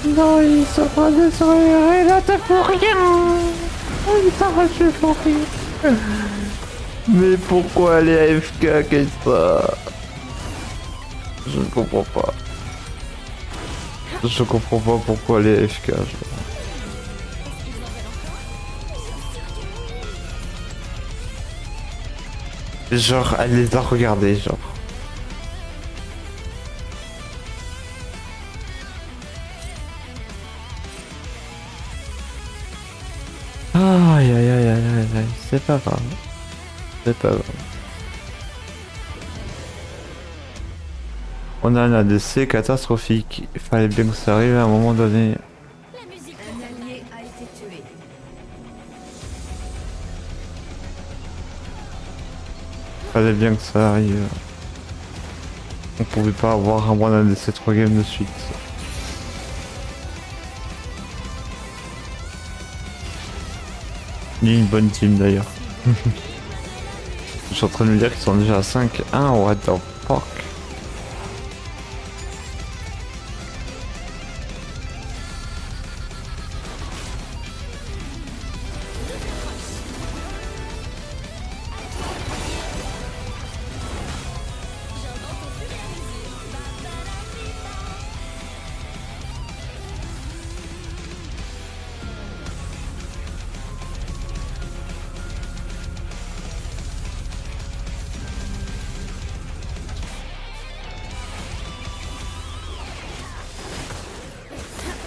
Non, il sera désolé, là t'as pour rien. Il s'arrache pour rien. Mais pourquoi aller AFK comme ça? Je ne comprends pas. Je comprends pas pourquoi aller AFK. Genre, elle les a regardés, genre. Aïe aïe aïe aïe aïe aïe, c'est pas grave. C'est pas grave. On a un ADC catastrophique. Il fallait bien que ça arrive à un moment donné. La musique Un allié a été tué. Il fallait bien que ça arrive. On pouvait pas avoir un bon ADC 3 games de suite. Ni une bonne team d'ailleurs. Je suis en train de me dire qu'ils sont déjà à 5-1, what the fuck.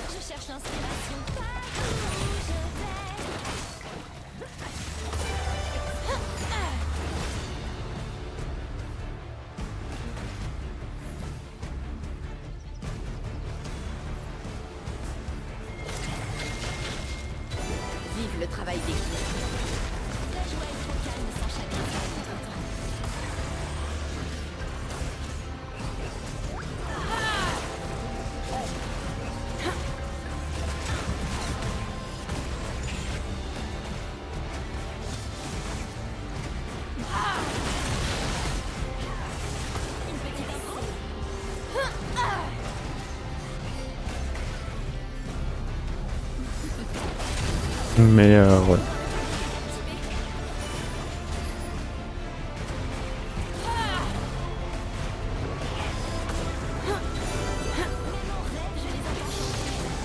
Je cherche l'inspiration partout où je vais. Vive le travail d'équipe. La joie est trop calme sans chacun faire contre-temps. Une petite impro. Mais ouais.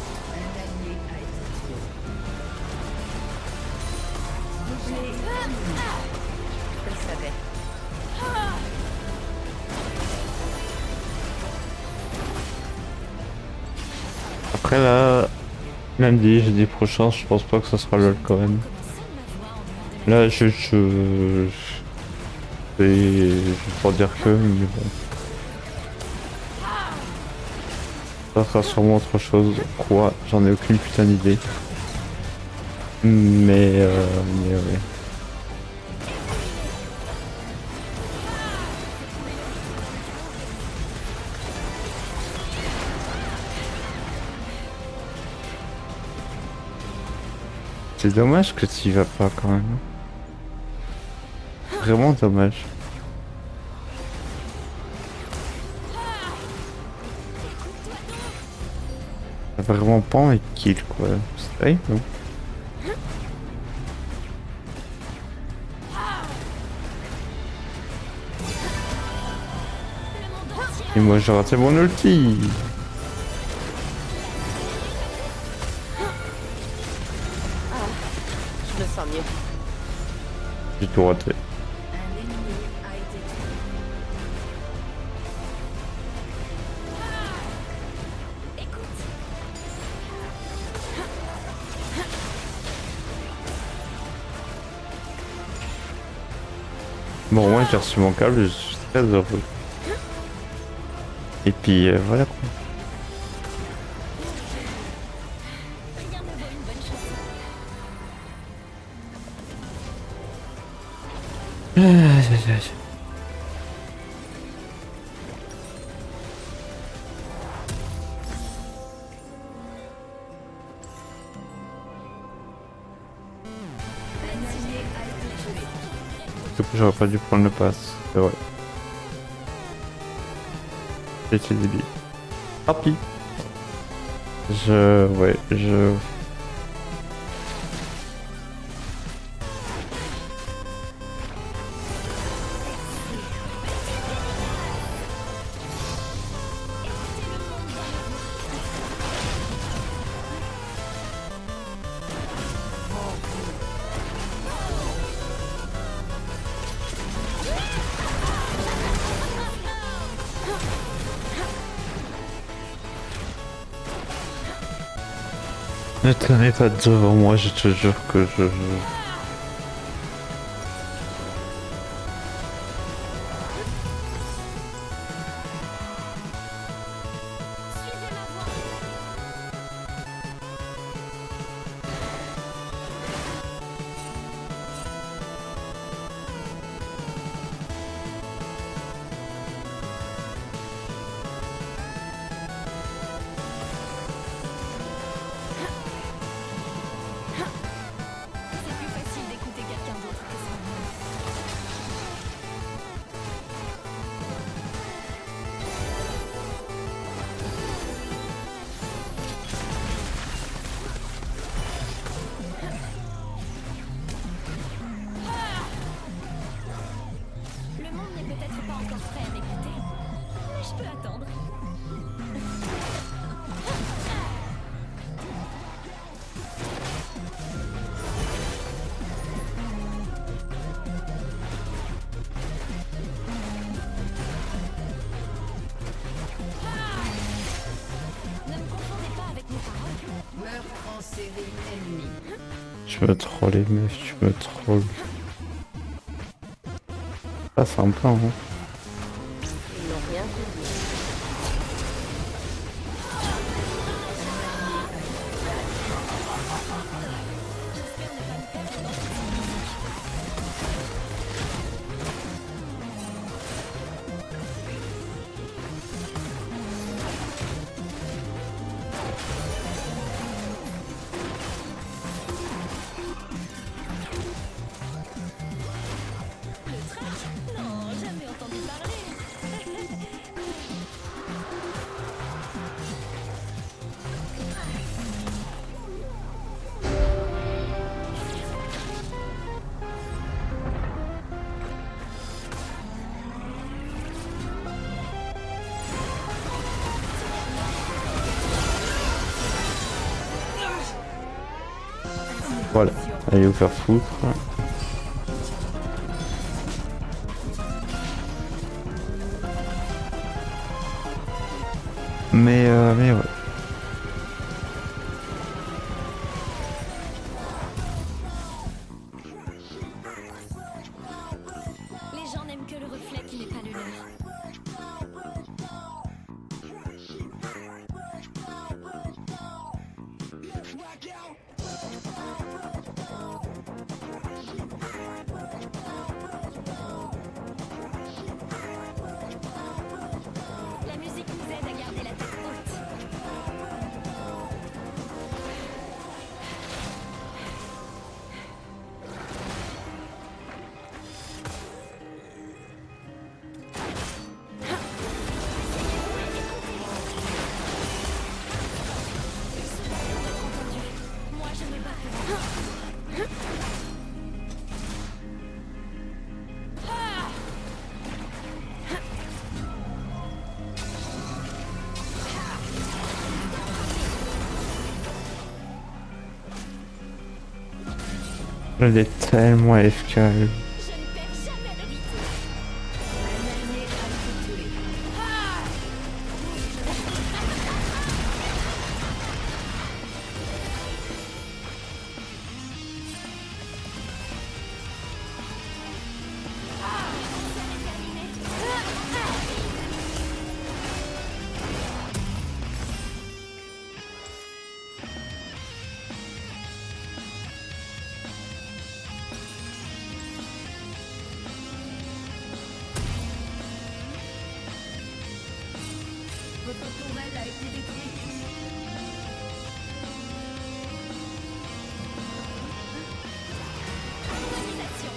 Un allié a été tué. Doublé. Je le savais. Après là, lundi, jeudi prochain, je pense pas que ça sera LOL quand même. Là, c'est pour dire que, mais bon. Ça sera sûrement autre chose. Quoi? J'en ai aucune putain d'idée. Mais ouais. C'est dommage que tu y vas pas quand même. Vraiment dommage. T'as vraiment pas envie de kill quoi. C'est vrai, non? Et moi j'ai raté mon ulti. Je me sens mieux. J'ai tout raté. Un ennemi a été tué. Écoute. Bon, moi j'ai reçu mon câble, je suis très heureux. Et puis voilà quoi. Rien ne vaut une bonne chanson. Un allié a été tué. Du coup, j'aurais pas dû prendre le pass. C'est vrai. C'était débile. Tant pis. Ouais, Ne tenez pas devant moi, je te jure que je... Suivez ma voix. C'est plus facile d'écouter quelqu'un d'autre que soi-même. Le monde n'est peut-être pas encore prêt à m'écouter, mais je peux attendre. Ne me confondez pas avec mes paroles. Meurtre en série ennemi. Tu me trolles, meuf, tu me trolles. Pas sympa, hein. Ils n'ont rien fait. J'espère ne pas me perdre dans cette musique. Le trash? Non, jamais entendu parler. Voilà, allez vous faire foutre. Mais ouais. Elle est tellement FK. Je ne perds jamais le rythme. Un allié a été tué. Votre tourelle a été détruite. Organisation.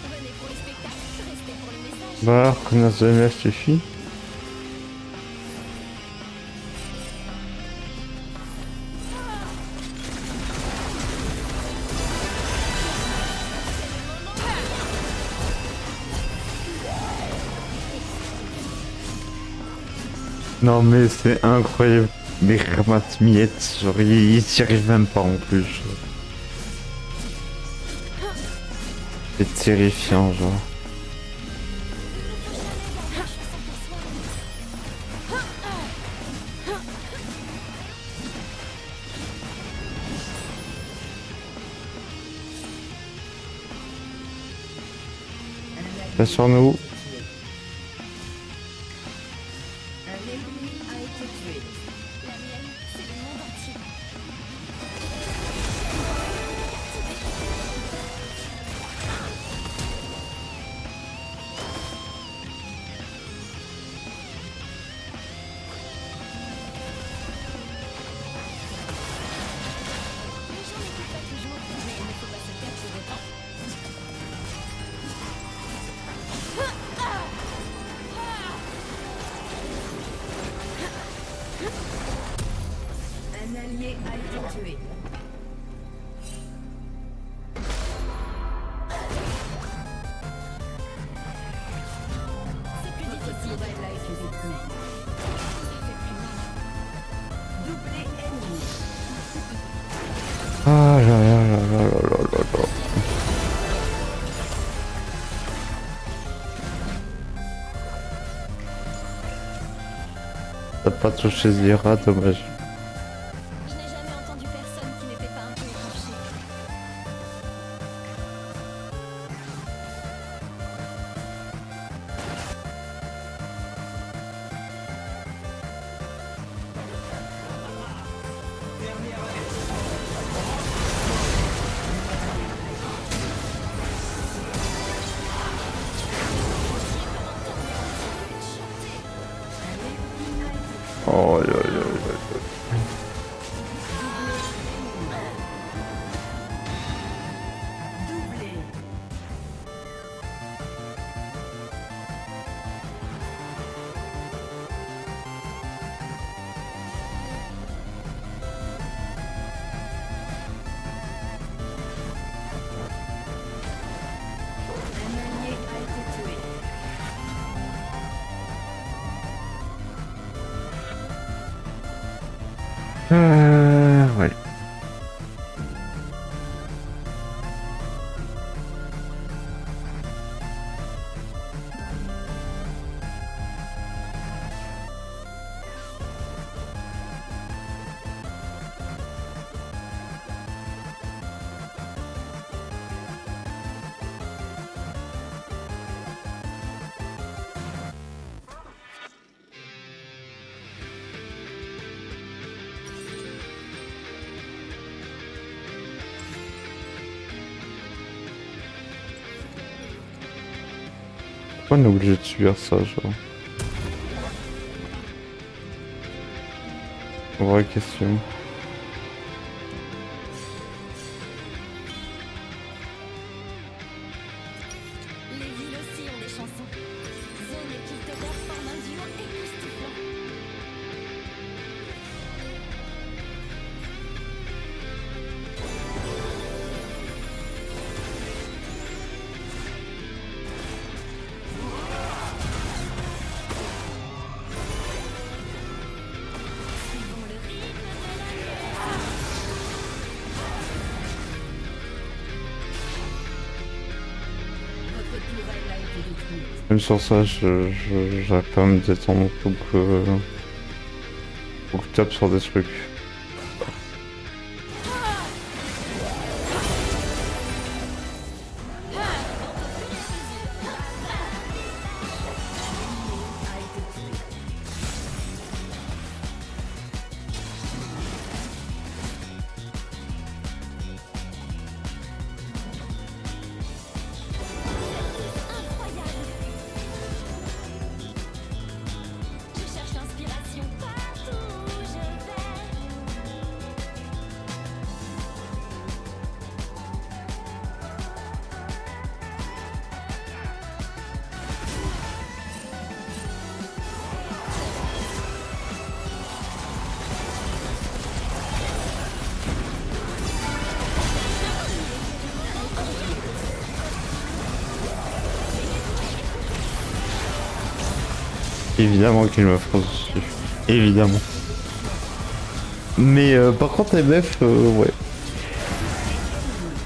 Venez pour le spectacle, restez pour le message. Bah, reconnaissance de neige suffit. Non mais c'est incroyable. Mais ramasse miettes, genre il s'y arrive même pas en plus. C'est terrifiant genre. Un Pas allié sur nous. a été tué. Un ennemi a été tué. La mienne, c'est le monde entier. Les gens n'écoutent pas toujours, mais il ne faut pas se taire pour autant. Un allié a été tué. C'est plus Votre difficile. tourelle a été détruite. Doublé ennemi. Ah là là là là là là là. T'as pas touché Zira, dommage. Je n'ai jamais entendu personne qui n'était pas un peu écorché. Oh là là là là. Doublé. Un allié a été tué. Ouais. Pourquoi on est obligé de subir ça, genre? Vraie question. Les villes aussi ont des chansons. Zone et Piltover forment un duo époustouflant. Suivons le rythme de la Même sur ça, j'arrive pas à me détendre. Faut que je tape sur des trucs. Je cherche l'inspiration partout où je vais. Évidemment qu'il me fonce dessus. Évidemment. Mais par contre, MF, ouais.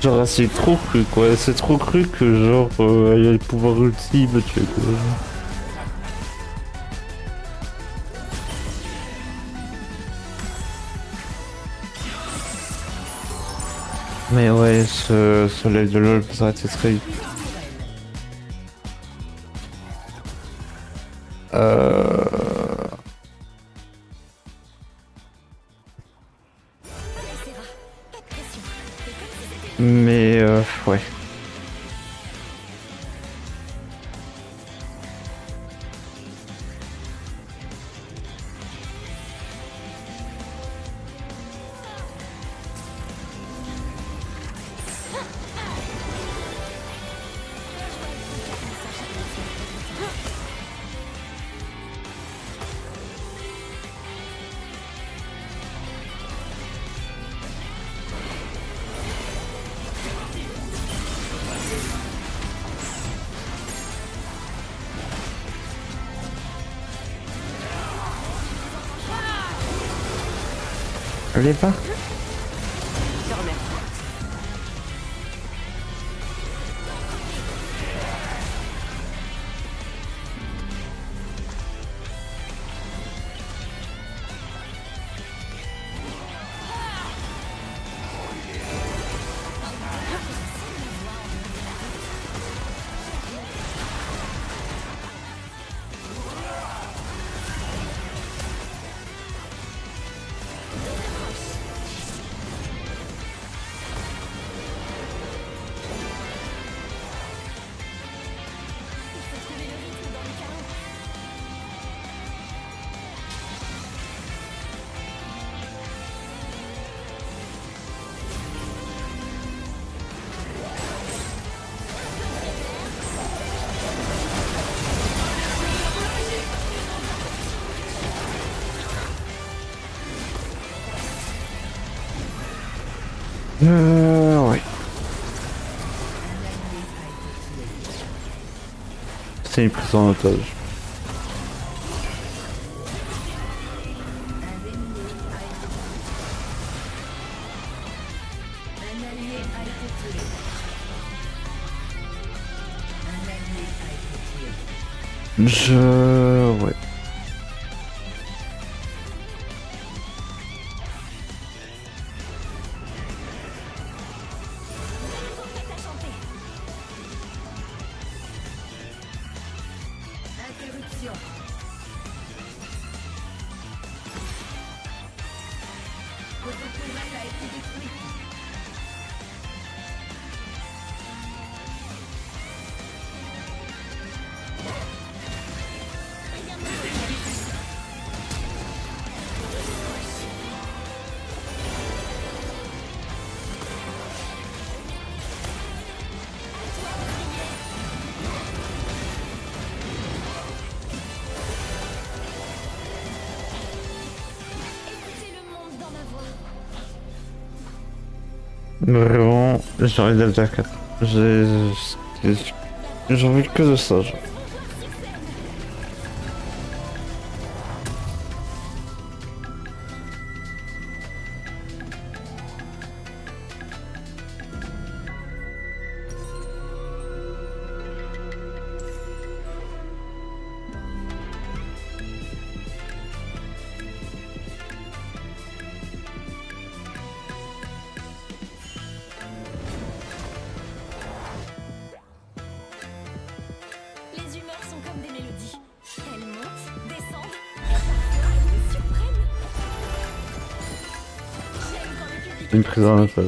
Genre, c'est trop cru, quoi. C'est trop cru que, genre, il y a le pouvoir ulti, il me tue, quoi. Mais ouais, ce live de LoL peut s'arrêter très vite. Allez, Serra, pas de pression. Fais comme si c'était Mais ouais. Allez, pas. Je te remercie. trouver le rythme dans le chaos. Ouais. C'est une prise en otage. Un allié a été tué. Un allié a été tué. Ouais. Prête à chanter. Interruption. Votre tourelle a été détruite. Écoutez le monde dans ma voix. Vraiment, j'ai envie d'être à 4. J'ai envie que de ça. Genre. Une prise en otage.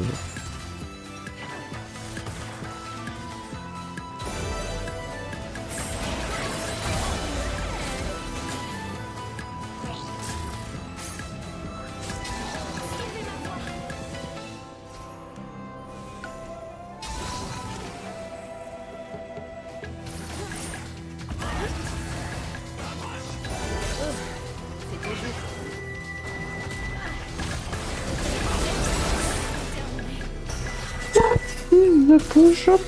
C'était juste. Il push up.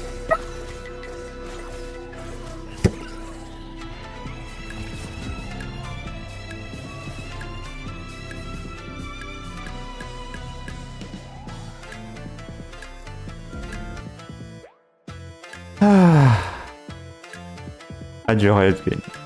Ah. Adieu Riot Games.